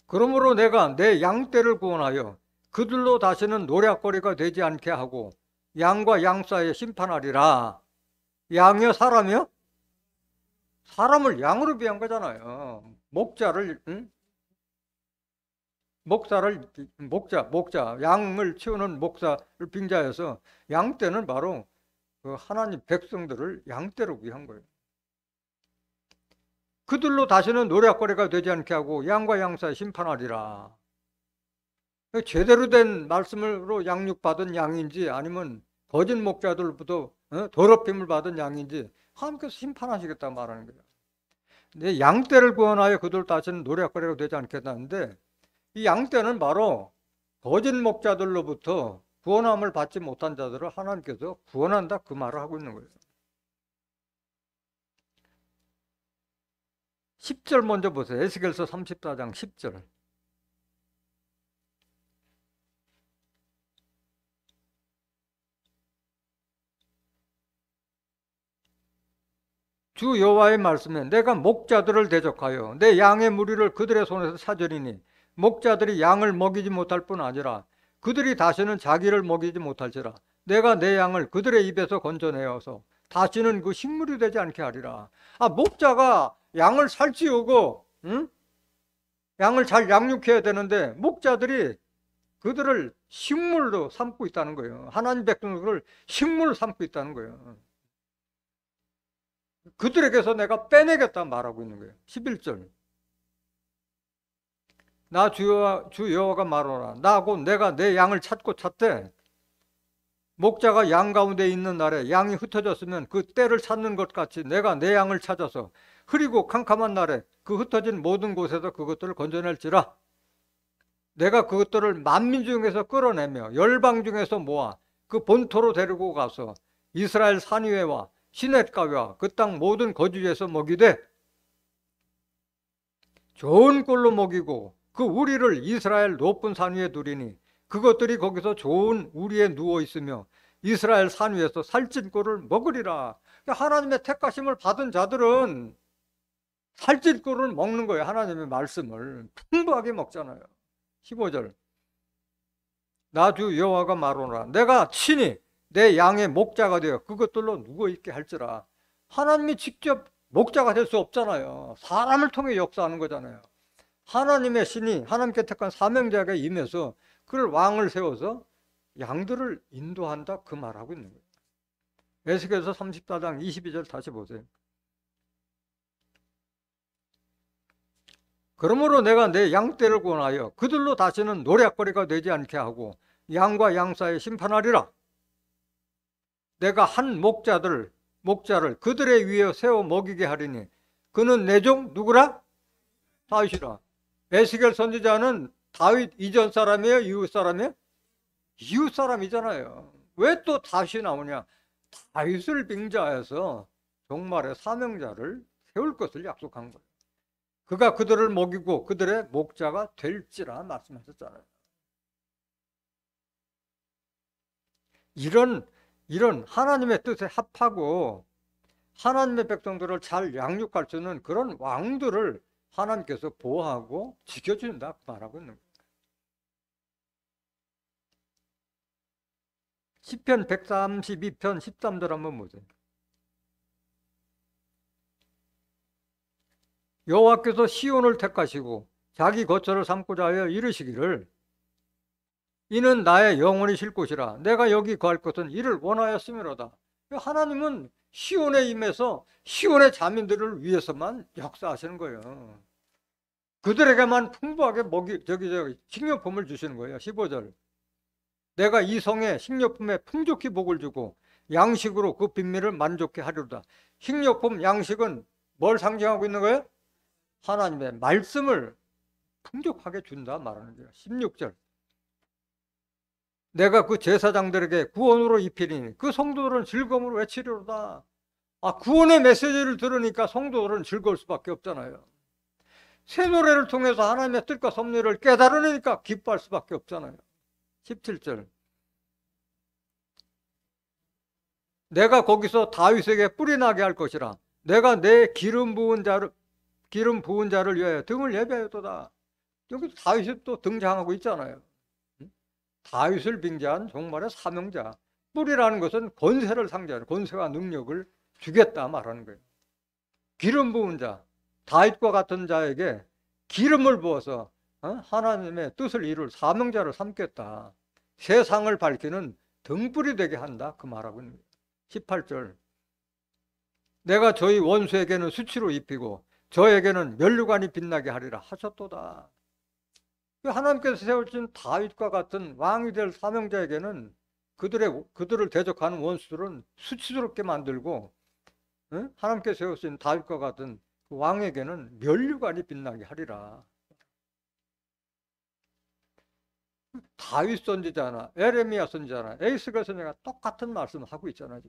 그러므로 내가 내 양떼를 구원하여 그들로 다시는 노략거리가 되지 않게 하고 양과 양 사이에 심판하리라. 양이요 사람이요? 사람을 양으로 비한 거잖아요. 목자를 양을 치우는 목자를 빙자해서 양떼는 바로 그 하나님 백성들을 양떼로 위한 거예요. 그들로 다시는 노략거리가 되지 않게 하고 양과 양 사이 심판하리라. 제대로 된 말씀으로 양육받은 양인지 아니면 거짓 목자들부터 더럽힘을 받은 양인지 하나님께서 심판하시겠다고 말하는 거예요. 근데 양떼를 구원하여 그들 다시는 노략거리가 되지 않겠다는데, 이 양떼는 바로 거짓 목자들로부터 구원함을 받지 못한 자들을 하나님께서 구원한다 그 말을 하고 있는 거예요. 10절 먼저 보세요. 에스겔서 34장 10절. 주 여호와의 말씀에 내가 목자들을 대적하여 내 양의 무리를 그들의 손에서 찾으리니 목자들이 양을 먹이지 못할 뿐 아니라 그들이 다시는 자기를 먹이지 못할지라. 내가 내 양을 그들의 입에서 건져내어서 다시는 그 식물이 되지 않게 하리라. 목자가 양을 살찌우고 양을 잘 양육해야 되는데 목자들이 그들을 식물로 삼고 있다는 거예요. 하나님 백성들을 식물로 삼고 있다는 거예요. 그들에게서 내가 빼내겠다 말하고 있는 거예요. 11절. 나 주 여호와가 말하노라. 나 곧 내가 내 양을 찾고 찾되 목자가 양 가운데 있는 날에 양이 흩어졌으면 그 때를 찾는 것 같이 내가 내 양을 찾아서 흐리고 캄캄한 날에 그 흩어진 모든 곳에서 그것들을 건져낼지라. 내가 그것들을 만민 중에서 끌어내며 열방 중에서 모아 그 본토로 데리고 가서 이스라엘 산 위에와 시냇가와 그 땅 모든 거주지에서 먹이되 좋은 꼴로 먹이고 그 우리를 이스라엘 높은 산 위에 두리니 그것들이 거기서 좋은 우리에 누워 있으며 이스라엘 산 위에서 살찐 꼴을 먹으리라. 하나님의 택하심을 받은 자들은 살찐 꼴을 먹는 거예요. 하나님의 말씀을 풍부하게 먹잖아요. 15절. 나 주 여호와가 말하노라. 내가 친히 내 양의 목자가 되어 그것들로 누워있게 할지라. 하나님이 직접 목자가 될 수 없잖아요. 사람을 통해 역사하는 거잖아요. 하나님의 신이 하나님께 택한 사명자에게 임해서 그를 왕을 세워서 양들을 인도한다 그 말하고 있는 거예요. 에스겔서 34장 22절 다시 보세요. 그러므로 내가 내 양떼를 구원하여 그들로 다시는 노략거리가 되지 않게 하고 양과 양 사이에 심판하리라. 내가 한 목자를 그들의 위에 세워 먹이게 하리니 그는 내 종 누구라? 다윗이라. 에스겔 선지자는 다윗 이전 사람이에요? 이웃 사람이에요? 이웃 사람이잖아요. 왜 또 다윗이 나오냐? 다윗을 빙자해서 종말의 사명자를 세울 것을 약속한 거예요. 그가 그들을 먹이고 그들의 목자가 될지라 말씀하셨잖아요. 이런 하나님의 뜻에 합하고 하나님의 백성들을 잘 양육할 수 있는 그런 왕들을 하나님께서 보호하고 지켜준다 말하고 있는 거예요. 시편 132편 13절 한번 보세요. 여호와께서 시온을 택하시고 자기 거처를 삼고자 하여 이르시기를 이는 나의 영원히 쉴 곳이라. 내가 여기 거할 것은 이를 원하였음이로다. 하나님은 시온에 임해서 시온의 자민들을 위해서만 역사하시는 거예요. 그들에게만 풍부하게 식료품을 주시는 거예요. 15절. 내가 이 성에 식료품에 풍족히 복을 주고 양식으로 그 빈민을 만족케 하리로다. 식료품, 양식은 뭘 상징하고 있는 거예요? 하나님의 말씀을 풍족하게 준다 말하는 거예요. 16절. 내가 그 제사장들에게 구원으로 입히리니 그 성도들은 즐거움으로 외치리로다. 구원의 메시지를 들으니까 성도들은 즐거울 수밖에 없잖아요. 새 노래를 통해서 하나님의 뜻과 섭리를 깨달으니까 기뻐할 수밖에 없잖아요. 17절. 내가 거기서 다윗에게 뿔이 나게 할 것이라. 내가 내 기름 부은 자를 위하여 등을 예비하였도다. 여기 다윗이 또 등장하고 있잖아요. 다윗을 빙자한 종말의 사명자. 뿔이라는 것은 권세를 상징하는, 권세와 능력을 주겠다 말하는 거예요. 기름 부은 자, 다윗과 같은 자에게 기름을 부어서 하나님의 뜻을 이룰 사명자를 삼겠다. 세상을 밝히는 등불이 되게 한다. 그 말하고 있는 거예요. 18절. 내가 저희 원수에게는 수치로 입히고 저에게는 면류관이 빛나게 하리라 하셨도다. 하나님께서 세우신 다윗과 같은 왕이 될 사명자에게는 그들을 대적하는 원수들은 수치스럽게 만들고, 하나님께서 세우신 다윗과 같은 그 왕에게는 면류관이 빛나게 하리라. 다윗 선지자나 에레미야 선지자나 에이스겔 선지자가 똑같은 말씀을 하고 있잖아요.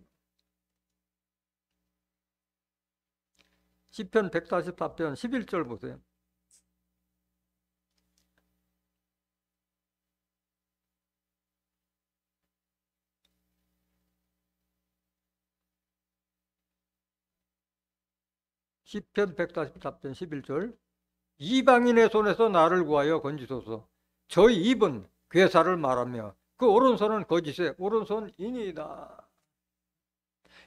시편 144편 11절 보세요. 시편 144편 11절. 이방인의 손에서 나를 구하여 건지소서. 저희 입은 괴사를 말하며 그 오른손은 거짓의 오른손이니이다.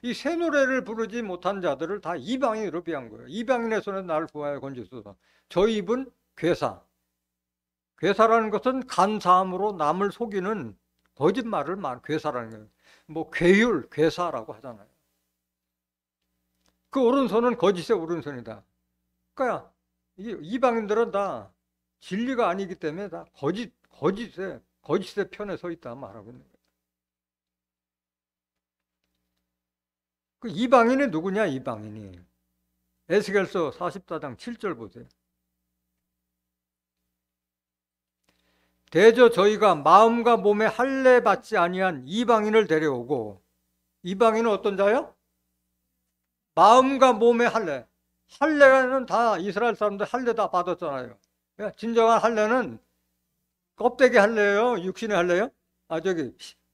이 새 노래를 부르지 못한 자들을 다 이방인으로 비한 거예요. 이방인의 손에서 나를 구하여 건지소서. 저희 입은 괴사. 괴사라는 것은 간사함으로 남을 속이는 거짓말을 괴사라는 거예요. 뭐 괴율, 괴사라고 하잖아요. 그 오른손은 거짓의 오른손이다. 그러니까 이방인들은 다 진리가 아니기 때문에 다 거짓의 편에 서 있다 말하고 있는 거예요. 그 이방인이 누구냐? 이방인이 에스겔서 44장 7절 보세요. 대저 저희가 마음과 몸에 할례 받지 아니한 이방인을 데려오고. 이방인은 어떤 자요? 마음과 몸에 할례. 할례는 다 이스라엘 사람들 할례 다 받았잖아요. 진정한 할례는 껍데기 할례예요? 육신의 할례요?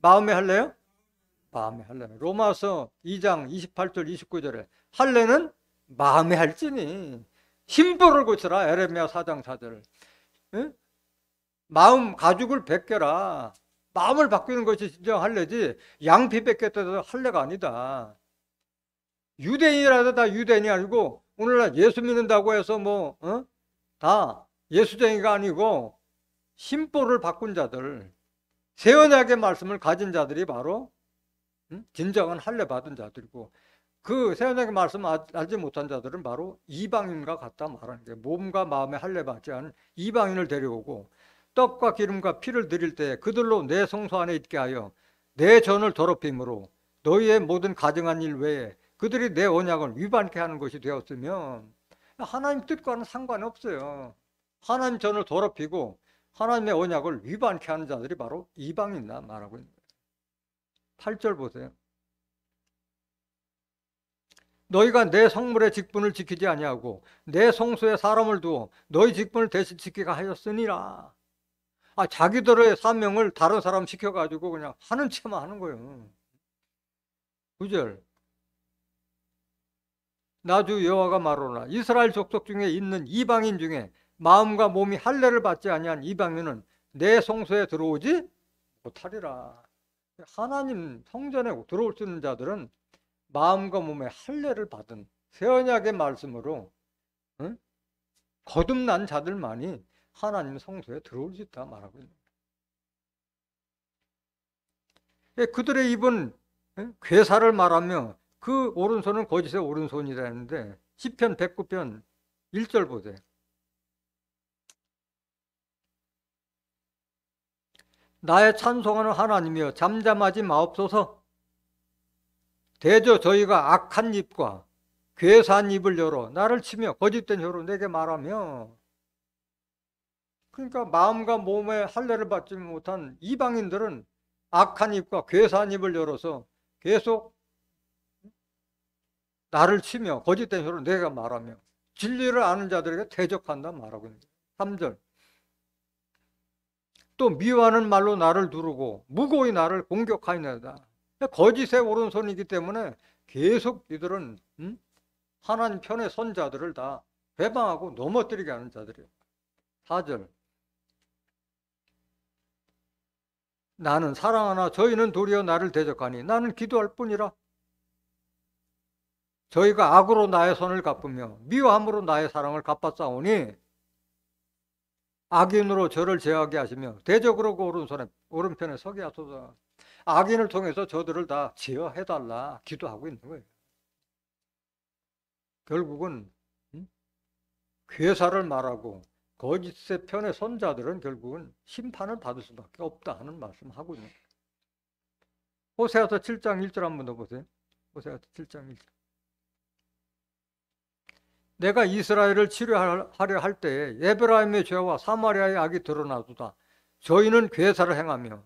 마음의 할례요? 마음의 할례. 로마서 2장 28절 29절에 할례는 마음의 할지니 심보를 고쳐라. 에레미야 4장 4절. 마음 가죽을 벗겨라. 마음을 바꾸는 것이 진정 할례지 양피 벗겼다고 할례가 아니다. 유대인이라도 다 유대인이 아니고 오늘날 예수 믿는다고 해서 다 예수쟁이가 아니고 심보를 바꾼 자들, 새 언약의 말씀을 가진 자들이 바로 진정한 할례 받은 자들이고, 그 새 언약의 말씀을 알지 못한 자들은 바로 이방인과 같다 말하는 거예요. 몸과 마음에 할례 받지 않은 이방인을 데려오고 떡과 기름과 피를 드릴 때 그들로 내 성소 안에 있게 하여 내 전을 더럽힘으로 너희의 모든 가증한 일 외에 그들이 내 언약을 위반케 하는 것이 되었으면 하나님 뜻과는 상관이 없어요. 하나님 전을 더럽히고 하나님의 언약을 위반케 하는 자들이 바로 이방인이다 말하고 있는 거예요. 8절 보세요. 너희가 내 성물의 직분을 지키지 아니하고 내 성소에 사람을 두어 너희 직분을 대신 지키게 하였으니라. 자기들의 사명을 다른 사람 시켜가지고 그냥 하는 체만 하는 거예요. 9절. 나 주 여호와가 말하노라. 이스라엘 족속 중에 있는 이방인 중에 마음과 몸이 할례를 받지 아니한 이방인은 내 성소에 들어오지 못하리라. 하나님 성전에 들어올 수 있는 자들은 마음과 몸에 할례를 받은 새 언약의 말씀으로 거듭난 자들만이 하나님 성소에 들어올 수 있다 말하고 있는 거예요. 그들의 입은 괴사를 말하며 그 오른손은 거짓의 오른손이라 했는데 시편 109편 1절 보세요. 나의 찬송하는 하나님이여 잠잠하지 마옵소서. 대저 저희가 악한 입과 괴사한 입을 열어 나를 치며 거짓된 혀로 내게 말하며. 그러니까 마음과 몸에 할례를 받지 못한 이방인들은 악한 입과 괴사한 입을 열어서 계속 나를 치며 거짓된 혀로 내가 말하며 진리를 아는 자들에게 대적한다 말하고 있는 거예요. 3절. 또 미워하는 말로 나를 두르고 무고히 나를 공격하였나이다. 거짓의 오른손이기 때문에 계속 이들은 하나님 편에 선 자들을 다 배방하고 넘어뜨리게 하는 자들이에요. 4절. 나는 사랑하나 저희는 도리어 나를 대적하니 나는 기도할 뿐이라. 저희가 악으로 나의 선을 갚으며 미워함으로 나의 사랑을 갚았사오니 악인으로 저를 제하게 하시며 대적으로 그 오른편에 서게 하소서. 악인을 통해서 저들을 다 제어해달라 기도하고 있는 거예요. 결국은 괴사를 말하고 거짓의 편에 선 자들은 결국은 심판을 받을 수밖에 없다 하는 말씀하고 있는 거예요. 호세아서 7장 1절 한번 더 보세요. 호세아서 7장 1절. 내가 이스라엘을 치료하려 할 때에 에브라임의 죄와 사마리아의 악이 드러나도다. 저희는 괴사를 행하며.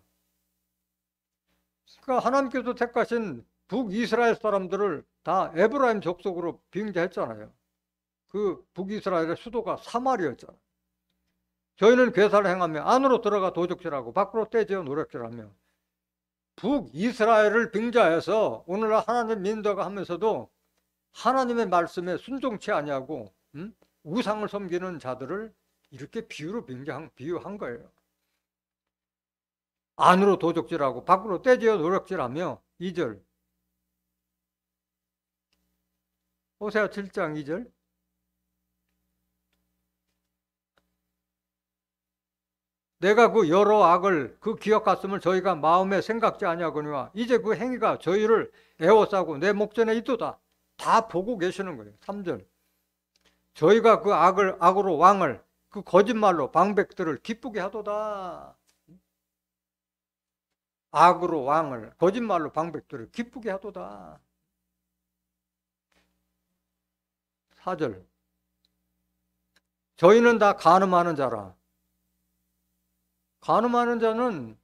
그러니까 하나님께서 택하신 북이스라엘 사람들을 다 에브라임 족속으로 빙자했잖아요. 그 북이스라엘의 수도가 사마리아였잖아요. 저희는 괴사를 행하며 안으로 들어가 도적질하고 밖으로 떼지어 노력질하며. 북이스라엘을 빙자해서 오늘날 하나님 민도가 하면서도 하나님의 말씀에 순종치 아니하고 우상을 섬기는 자들을 이렇게 비유한 거예요. 안으로 도적질하고 밖으로 떼지어 노력질하며. 2절. 호세아 7장 2절. 내가 그 여러 악을 그 기억갔음을 저희가 마음에 생각지 아니하거니와 이제 그 행위가 저희를 애워싸고 내 목전에 있도다. 다 보고 계시는 거예요. 3절. 저희가 그 악으로 왕을 그 거짓말로 방백들을 기쁘게 하도다. 악으로 왕을 거짓말로 방백들을 기쁘게 하도다. 4절. 저희는 다 간음하는 자라. 간음하는 자는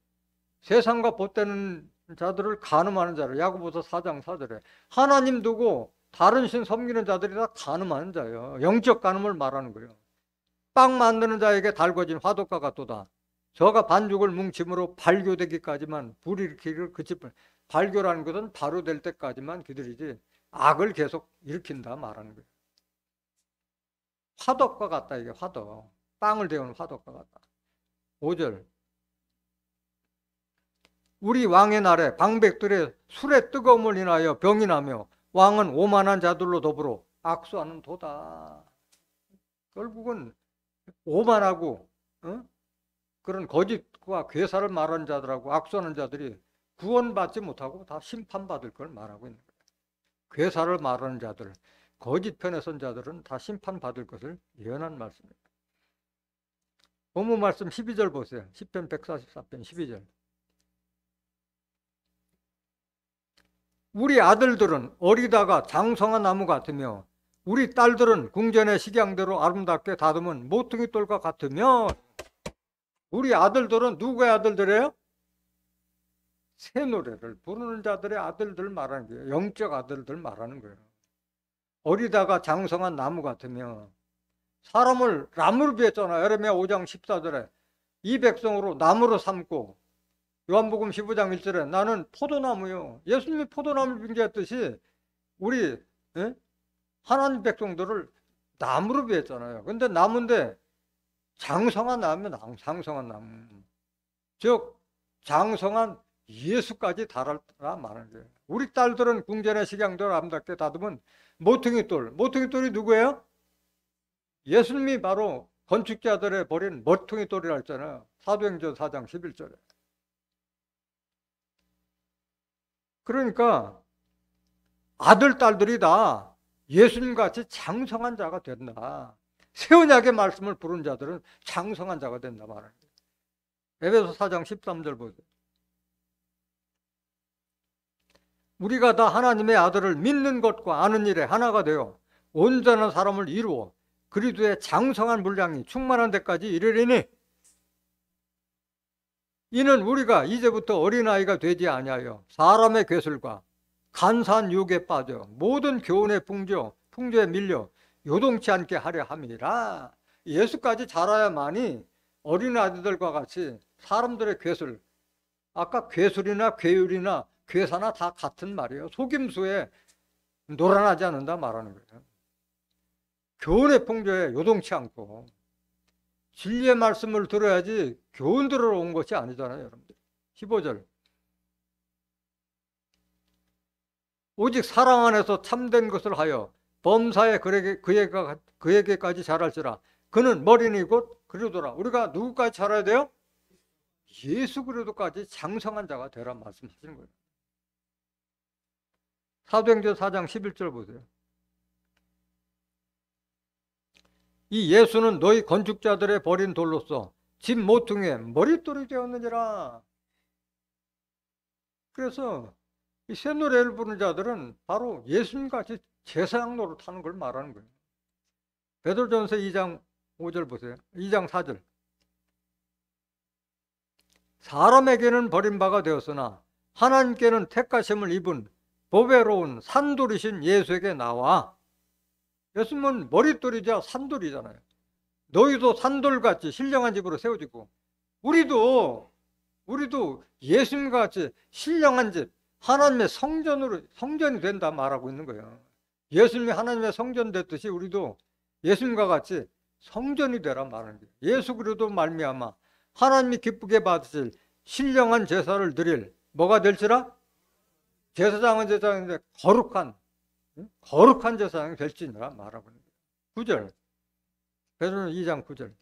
세상과 보태는 자들을 간음하는 자를 야고보서 4장 4절에 하나님 두고 다른 신 섬기는 자들이 다 간음하는 자예요. 영적 간음을 말하는 거예요. 빵 만드는 자에게 달궈진 화덕과 같도다. 저가 반죽을 뭉침으로 발교되기까지만 불일으키기를 그칠 뿐. 발교라는 것은 바로 될 때까지만 그들이지 악을 계속 일으킨다 말하는 거예요. 화덕과 같다. 이게 화덕. 빵을 데우는 화덕과 같다. 5절. 우리 왕의 날에 방백들의 술의 뜨거움을 인하여 병이 나며 왕은 오만한 자들로 더불어 악수하는 도다. 결국은 오만하고 그런 거짓과 괴사를 말하는 자들하고 악수하는 자들이 구원받지 못하고 다 심판받을 걸 말하고 있는 거예요. 괴사를 말하는 자들, 거짓 편에 선 자들은 다 심판받을 것을 예언한 말씀입니다. 본문 말씀 12절 보세요. 시편 144편 12절. 우리 아들들은 어리다가 장성한 나무 같으며 우리 딸들은 궁전의 식양대로 아름답게 다듬은 모퉁이 돌과 같으며. 우리 아들들은 누구의 아들들이에요? 새 노래를 부르는 자들의 아들들 말하는 거예요. 영적 아들들 말하는 거예요. 어리다가 장성한 나무 같으며. 사람을 나무로 비했잖아요. 에레미야 5장 14절에 이 백성으로 나무로 삼고. 요한복음 15장 1절에 나는 포도나무요. 예수님이 포도나무를 빙자했듯이 우리 하나님 백성들을 나무로 비했잖아요. 근데 나무인데 장성한 나무면 장성한 나무. 즉 장성한 예수까지 달아라 말하는 거예요. 우리 딸들은 궁전의 식양대로 아름답게 다듬은 모퉁이 돌. 모퉁이 돌이 누구예요? 예수님이 바로 건축자들의 버린 모퉁이 돌이라 했잖아요. 사도행전 4장 11절에. 그러니까 아들, 딸들이 다 예수님같이 장성한 자가 된다. 새 언약의 말씀을 부른 자들은 장성한 자가 된다 말하는 거예요. 에베소 4장 13절 보세요. 우리가 다 하나님의 아들을 믿는 것과 아는 일에 하나가 되어 온전한 사람을 이루어 그리스도의 장성한 분량이 충만한 데까지 이르리니 이는 우리가 이제부터 어린아이가 되지 아니하여 사람의 괴술과 간사한 유혹에 빠져 모든 교훈의 풍조에 밀려 요동치 않게 하려 함이라. 예수까지 자라야만이 어린아이들과 같이 사람들의 괴술, 아까 괴술이나 괴율이나 괴사나 다 같은 말이에요. 속임수에 놀아나지 않는다 말하는 거예요. 교훈의 풍조에 요동치 않고 진리의 말씀을 들어야지 교훈 들으러 온 것이 아니잖아요, 여러분들. 15절. 오직 사랑 안에서 참된 것을 하여 범사에 그에게까지 자랄지라. 그는 머리니 곧 그리스도라. 우리가 누구까지 자라야 돼요? 예수 그리스도까지 장성한 자가 되라 말씀하시는 거예요. 사도행전 4장 11절 보세요. 이 예수는 너희 건축자들의 버린 돌로서 집 모퉁이에 머릿돌이 되었느니라. 그래서 이 새 노래를 부르는 자들은 바로 예수님같이 제사장 노릇하는 걸 말하는 거예요. 베드로전서 2장 5절 보세요. 2장 4절. 사람에게는 버림바가 되었으나 하나님께는 택하심을 입은 보배로운 산돌이신 예수에게 나와. 예수님은 머릿돌이자 산돌이잖아요. 너희도 산돌같이 신령한 집으로 세워지고 우리도 예수님과 같이 신령한 집, 하나님의 성전이 된다 말하고 있는 거예요. 예수님이 하나님의 성전 됐듯이 우리도 예수님과 같이 성전이 되라 말하는 거예요. 예수 그리스도 말미암아 하나님이 기쁘게 받으실 신령한 제사를 드릴 뭐가 될지라? 제사장은 제사장인데 거룩한 제사장이 될지니라 말하고 있는 거예요. 9절. 베드로는 2장 9절.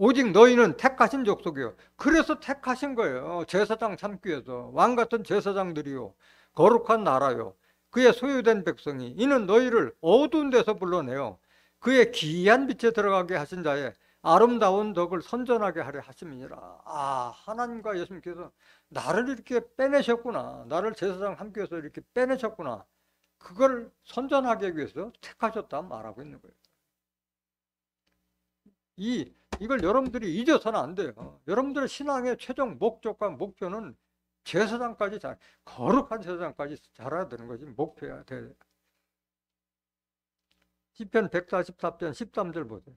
오직 너희는 택하신 족속이요. 그래서 택하신 거예요. 제사장 삼기 위해서. 왕같은 제사장들이요. 거룩한 나라요. 그의 소유된 백성이. 이는 너희를 어두운 데서 불러내어 그의 기이한 빛에 들어가게 하신 자의 아름다운 덕을 선전하게 하려 하심이니라. 아, 하나님과 예수님께서 나를 이렇게 빼내셨구나. 나를 제사장 삼기 위해서 이렇게 빼내셨구나. 그걸 선전하기 위해서 택하셨다 말하고 있는 거예요. 이걸 여러분들이 잊어서는 안 돼요. 여러분들의 신앙의 최종 목적과 목표는 제사장까지 거룩한 제사장까지 자라야 되는 것이 목표야 돼. 시편 144편 13절 보세요.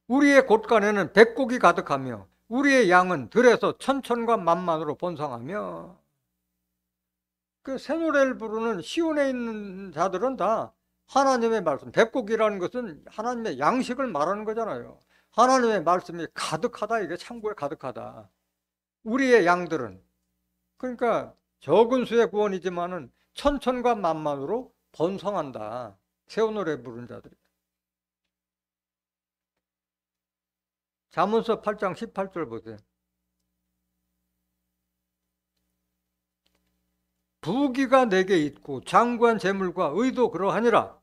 우리의 곳간에는 백곡이 가득하며 우리의 양은 들에서 천천과 만만으로 번성하며. 그 새 노래를 부르는 시온에 있는 자들은 다 하나님의 말씀, 백곡이라는 것은 하나님의 양식을 말하는 거잖아요. 하나님의 말씀이 가득하다, 이게 창고에 가득하다. 우리의 양들은, 그러니까 적은 수의 구원이지만은 천천과 만만으로 번성한다. 새 노래 부르는 자들이. 잠언서 8장 18절 보세요. 부귀가 내게 있고 장구한 재물과 의도 그러하니라.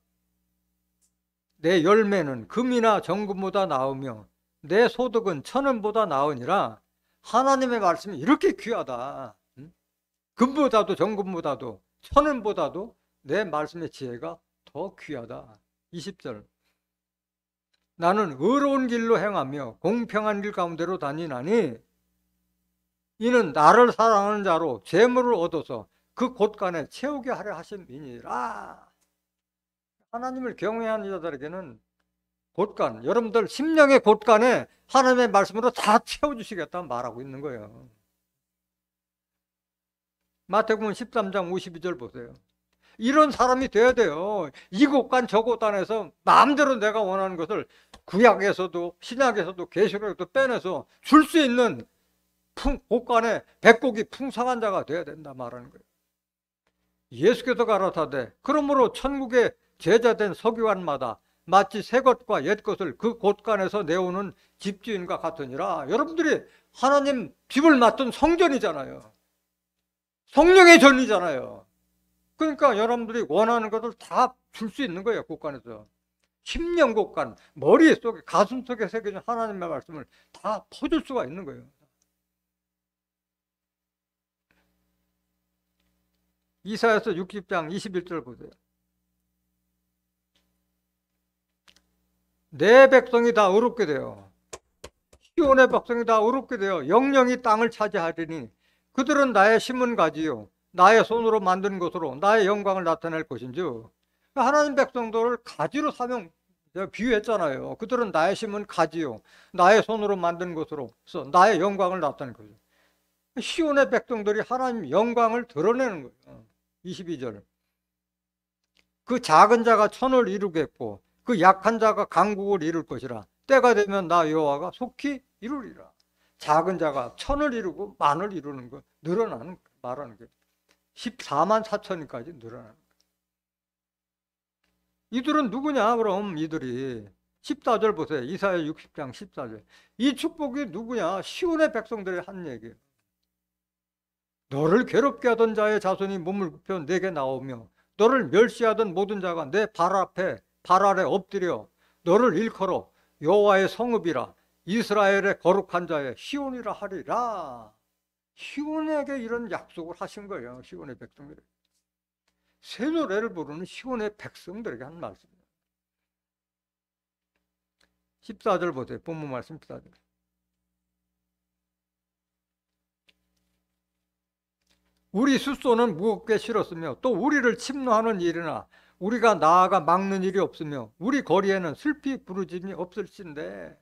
내 열매는 금이나 정금보다 나으며 내 소득은 천은보다 나으니라. 하나님의 말씀이 이렇게 귀하다. 금보다도 정금보다도 천은보다도 내 말씀의 지혜가 더 귀하다. 20절. 나는 의로운 길로 행하며 공평한 길 가운데로 다니나니 이는 나를 사랑하는 자로 재물을 얻어서 그 곳간에 채우게 하려 하심이니라. 하나님을 경외하는 자들에게는 곳간, 여러분들 심령의 곳간에 하나님의 말씀으로 다 채워주시겠다 말하고 있는 거예요. 마태복음 13장 52절 보세요. 이런 사람이 돼야 돼요. 이 곳간 저 곳간에서 마음대로 내가 원하는 것을 구약에서도 신약에서도 계시록에서도 빼내서 줄 수 있는 곳간에 백곡이 풍성한 자가 돼야 된다 말하는 거예요. 예수께서 가라사대 그러므로 천국의 제자된 서기관마다 마치 새 것과 옛 것을 그 곳간에서 내오는 집주인과 같으니라. 여러분들이 하나님 집을 맡은 성전이잖아요. 성령의 전이잖아요. 그러니까 여러분들이 원하는 것을 다 줄 수 있는 거예요. 곳간에서. 심령 곳간, 머릿속에, 가슴속에 새겨진 하나님의 말씀을 다 퍼줄 수가 있는 거예요. 이사야서 60장 21절 보세요. 내 백성이 다 의롭게 되어, 시온의 백성이 다 의롭게 되어 영영이 땅을 차지하리니 그들은 나의 심은 가지요 나의 손으로 만든 것으로 나의 영광을 나타낼 것인즉. 하나님 백성들을 가지로 비유했잖아요. 그들은 나의 심은 가지요 나의 손으로 만든 것으로서 나의 영광을 나타낼 것이죠. 시온의 백성들이 하나님 영광을 드러내는 거예요. 22절. 그 작은 자가 천을 이루겠고 그 약한 자가 강국을 이룰 것이라. 때가 되면 나 여호와가 속히 이루리라. 작은 자가 천을 이루고 만을 이루는 거, 늘어나는 거, 말하는 게 14만 4천까지 늘어나는 거. 이들은 누구냐? 그럼 이들이 14절 보세요. 이사야 60장 14절. 이 축복이 누구냐? 시온의 백성들이 한 얘기예요. 너를 괴롭게 하던 자의 자손이 몸을 굽혀 내게 나오며 너를 멸시하던 모든 자가 내 발 앞에 발 아래 엎드려 너를 일컬어 여호와의 성읍이라 이스라엘의 거룩한 자의 시온이라 하리라. 시온에게 이런 약속을 하신 거예요. 시온의 백성들이. 새 노래를 부르는 시온의 백성들에게 한 말씀이에요. 14절 보세요. 본문 말씀 14절. 우리 숫소는 무겁게 실었으며 또 우리를 침노하는 일이나 우리가 나아가 막는 일이 없으며 우리 거리에는 슬피 부르짖음이 없을진데.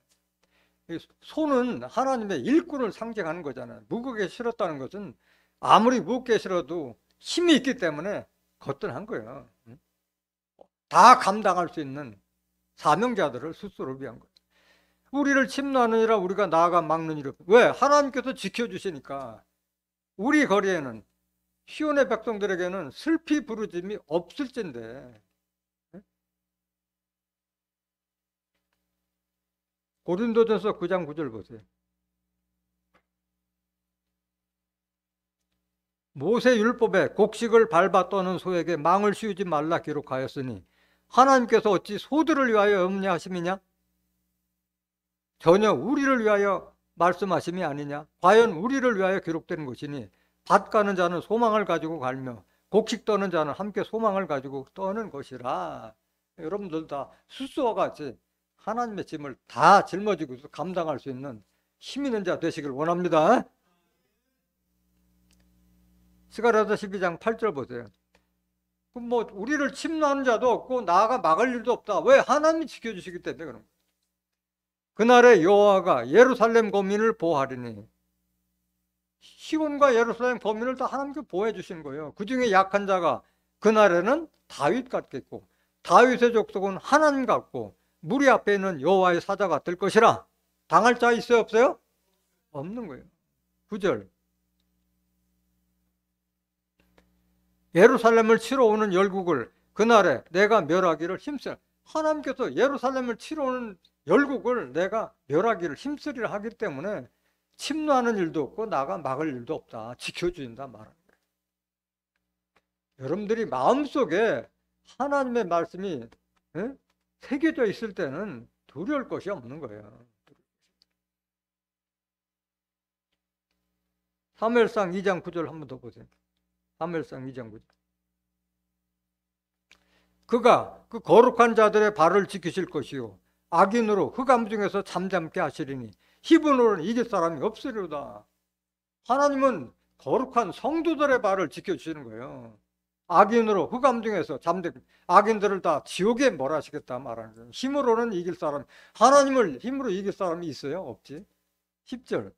소는 하나님의 일꾼을 상징하는 거잖아요. 무겁게 실었다는 것은 아무리 무겁게 실어도 힘이 있기 때문에 거뜬한 거예요. 다 감당할 수 있는 사명자들을 숫소를 위한 거예요. 우리를 침노하느니라 우리가 나아가 막는 일이 없어요. 왜? 하나님께서 지켜주시니까. 우리 거리에는, 시온의 백성들에게는 슬피 부르짐이 없을진데. 고린도전서 9장 9절 보세요. 모세 율법에 곡식을 밟아 떠는 소에게 망을 씌우지 말라 기록하였으니 하나님께서 어찌 소들을 위하여 염려하심이냐? 전혀 우리를 위하여 말씀하심이 아니냐? 과연 우리를 위하여 기록된 것이니 밭 가는 자는 소망을 가지고 갈며 곡식 떠는 자는 함께 소망을 가지고 떠는 것이라. 여러분들 다 숫소와 같이 하나님의 짐을 다 짊어지고 감당할 수 있는 힘 있는 자 되시길 원합니다. 스가랴서 12장 8절 보세요. 뭐 우리를 침노하는 자도 없고 나아가 막을 일도 없다. 왜? 하나님이 지켜주시기 때문에 그런 거예요. 그날에 여호와가 예루살렘 거민을 보호하리니. 시온과 예루살렘 거민을 다 하나님께 보호해 주시는 거예요. 그 중에 약한 자가 그날에는 다윗 같겠고 다윗의 족속은 하나님 같고 무리 앞에 있는 여호와의 사자가 될 것이라. 당할 자 있어요? 없어요? 없는 거예요. 9절. 예루살렘을 치러 오는 열국을 그날에 내가 멸하기를 힘쓰라. 하나님께서 예루살렘을 치러 오는 열국을 내가 멸하기를 힘쓰리라 하기 때문에 침노하는 일도 없고 나가 막을 일도 없다. 지켜주신다 말하는 거예요. 여러분들이 마음속에 하나님의 말씀이 새겨져 있을 때는 두려울 것이 없는 거예요. 사무엘상 2장 9절 한 번 더 보세요. 사무엘상 2장 9절. 그가 그 거룩한 자들의 발을 지키실 것이요 악인으로 흑암 중에서 잠잠게 하시리니 희분으로는 이길 사람이 없으리로다. 하나님은 거룩한 성도들의 발을 지켜주시는 거예요. 악인으로 흑암 중에서 잠잠게, 악인들을 다 지옥에 몰아시겠다 말하는 거예요. 힘으로는 이길 사람, 하나님을 힘으로 이길 사람이 있어요? 없지. 10절.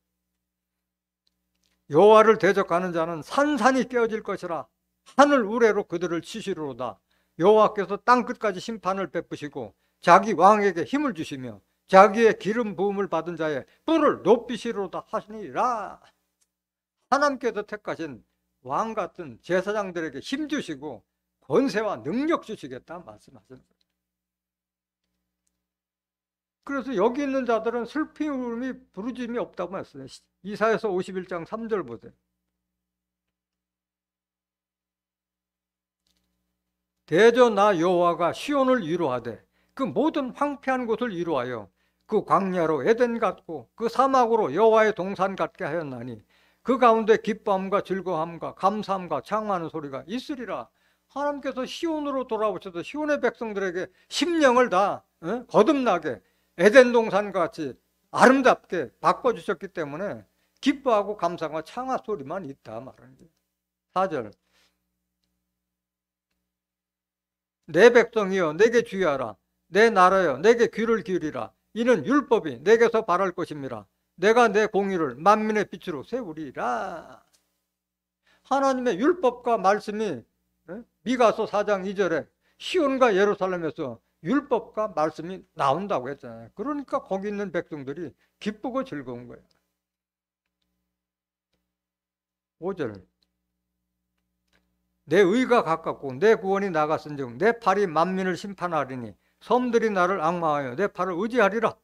여호와를 대적하는 자는 산산이 깨어질 것이라. 하늘 우레로 그들을 치시리로다. 여호와께서 땅끝까지 심판을 베푸시고 자기 왕에게 힘을 주시며 자기의 기름 부음을 받은 자의 뿔을 높이시리로다 하시니라. 하나님께서 택하신 왕 같은 제사장들에게 힘 주시고 권세와 능력 주시겠다 말씀하셨어요. 그래서 여기 있는 자들은 슬픔이 부르짐이 없다고 했어요. 이사야서 51장 3절 보세요. 대저 나 여호와가 시온을 위로하되 그 모든 황폐한 곳을 위로하여 그 광야로 에덴 같고 그 사막으로 여호와의 동산 같게 하였나니 그 가운데 기뻐함과 즐거움과 감사함과 창하는 소리가 있으리라. 하나님께서 시온으로 돌아오셔서 시온의 백성들에게 심령을 다 거듭나게 에덴 동산과 같이 아름답게 바꿔주셨기 때문에 기뻐하고 감사와 창하 소리만 있다 말하는 거예요. 4절 내 백성이여 내게 주의하라. 내 나라여 내게 귀를 기울이라. 이는 율법이 내게서 발할 것입니다. 내가 내 공의를 만민의 빛으로 세우리라. 하나님의 율법과 말씀이 미가서 4장 2절에 시온과 예루살렘에서 율법과 말씀이 나온다고 했잖아요. 그러니까 거기 있는 백성들이 기쁘고 즐거운 거예요. 5절 내 의가 가깝고 내 구원이 나갔은즉 내 팔이 만민을 심판하리니 섬들이 나를 앙망하여 내 팔을 의지하리라.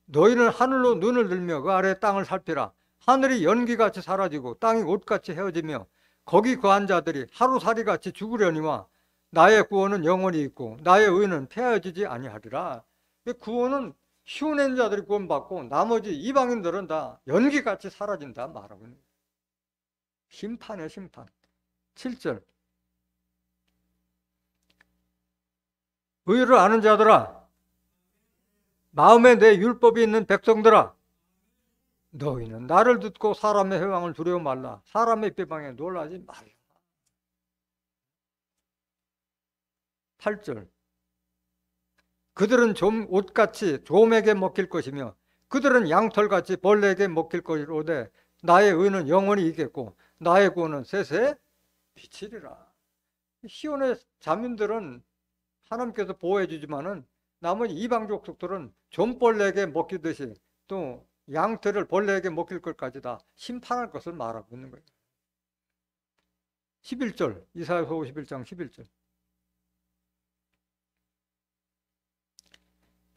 너희는 하늘로 눈을 들며 그 아래 땅을 살피라. 하늘이 연기같이 사라지고 땅이 옷같이 헤어지며 거기 거한 자들이 하루살이같이 죽으려니와 나의 구원은 영원히 있고 나의 의는 폐하여지지 아니하리라. 구원은 시온의 자들이 구원받고 나머지 이방인들은 다 연기같이 사라진다 말하고 있는 거예요. 심판이에요, 심판. 7절 의를 아는 자들아, 마음에 내 율법이 있는 백성들아, 너희는 나를 듣고 사람의 회방을 두려워 말라. 사람의 비방에 놀라지 말라. 8절 그들은 좀 옷같이 좀에게 먹힐 것이며 그들은 양털같이 벌레에게 먹힐 것이로되 나의 의는 영원히 있겠고 나의 구원은 세세에 비치리라. 시온의 자민들은 하나님께서 보호해 주지만은 나머지 이방 족속들은 좀벌레에게 먹히듯이 또 양털을 벌레에게 먹힐 것까지 다 심판할 것을 말하고 있는 거예요. 11절 이사야서 51장 11절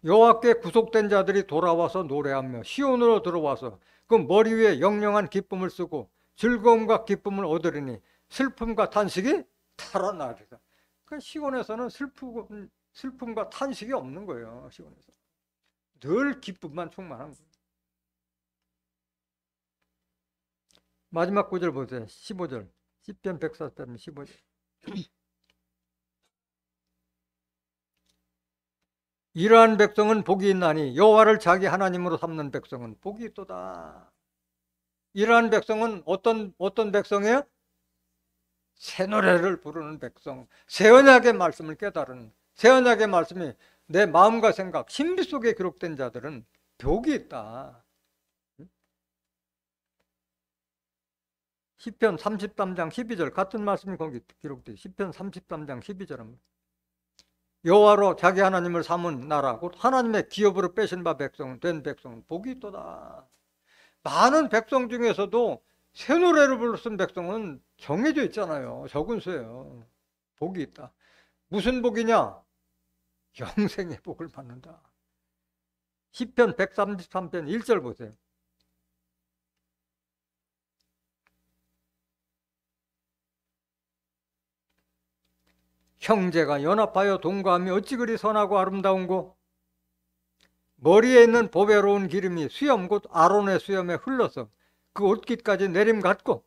여호와께 구속된 자들이 돌아와서 노래하며 시온으로 들어와서 그 머리 위에 영영한 기쁨을 쓰고 즐거움과 기쁨을 얻으리니 슬픔과 탄식이 달아나리라. 그러니까 시온에서는 슬픔과 탄식이 없는 거예요. 시온에서 늘 기쁨만 충만한 거예요. 마지막 구절 보세요. 15절 시편 143편 15절 이러한 백성은 복이 있나니 여호와를 자기 하나님으로 삼는 백성은 복이 있도다. 이러한 백성은 어떤 백성이에요? 새 노래를 부르는 백성, 새 언약의 말씀을 깨달은, 새 언약의 말씀이 내 마음과 생각, 신비 속에 기록된 자들은 복이 있다. 시편 33장 12절 같은 말씀이 거기 기록돼요. 시편 33장 12절은 여호와로 자기 하나님을 삼은 나라 곧 하나님의 기업으로 빼신 바 백성은 된 백성은 복이 있도다. 많은 백성 중에서도 새 노래를 불렀은 백성은 정해져 있잖아요. 적은 수예요. 복이 있다. 무슨 복이냐? 영생의 복을 받는다. 시편 133편 1절 보세요. 형제가 연합하여 동거하며 어찌 그리 선하고 아름다운고 머리에 있는 보배로운 기름이 수염 곧 아론의 수염에 흘러서 그 옷깃까지 내림 같고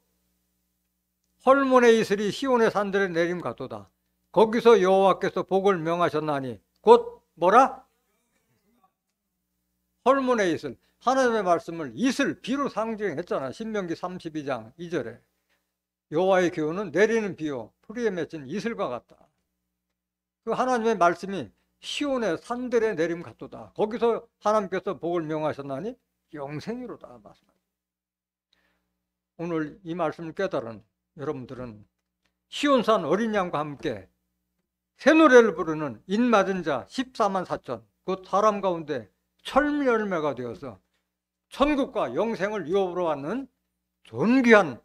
헐몬의 이슬이 시온의 산들에 내림 같도다. 거기서 여호와께서 복을 명하셨나니 곧 뭐라? 헐몬의 이슬. 하나님의 말씀을 이슬, 비로 상징했잖아. 신명기 32장 2절에 여호와의 기운은 내리는 비요 풀이에 맺힌 이슬과 같다. 그 하나님의 말씀이 시온의 산들에 내림 같도다. 거기서 하나님께서 복을 명하셨나니 영생이로다 말씀합니다. 오늘 이 말씀을 깨달은 여러분들은 시온산 어린 양과 함께 새 노래를 부르는 인맞은 자 14만 4천 곧 사람 가운데 철미열매가 되어서 천국과 영생을 유업으로 받는 존귀한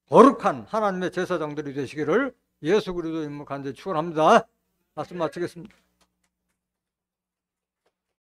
거룩한 하나님의 제사장들이 되시기를 예수 그리스도 이름으로 간절히 축원합니다. 말씀 마치겠습니다.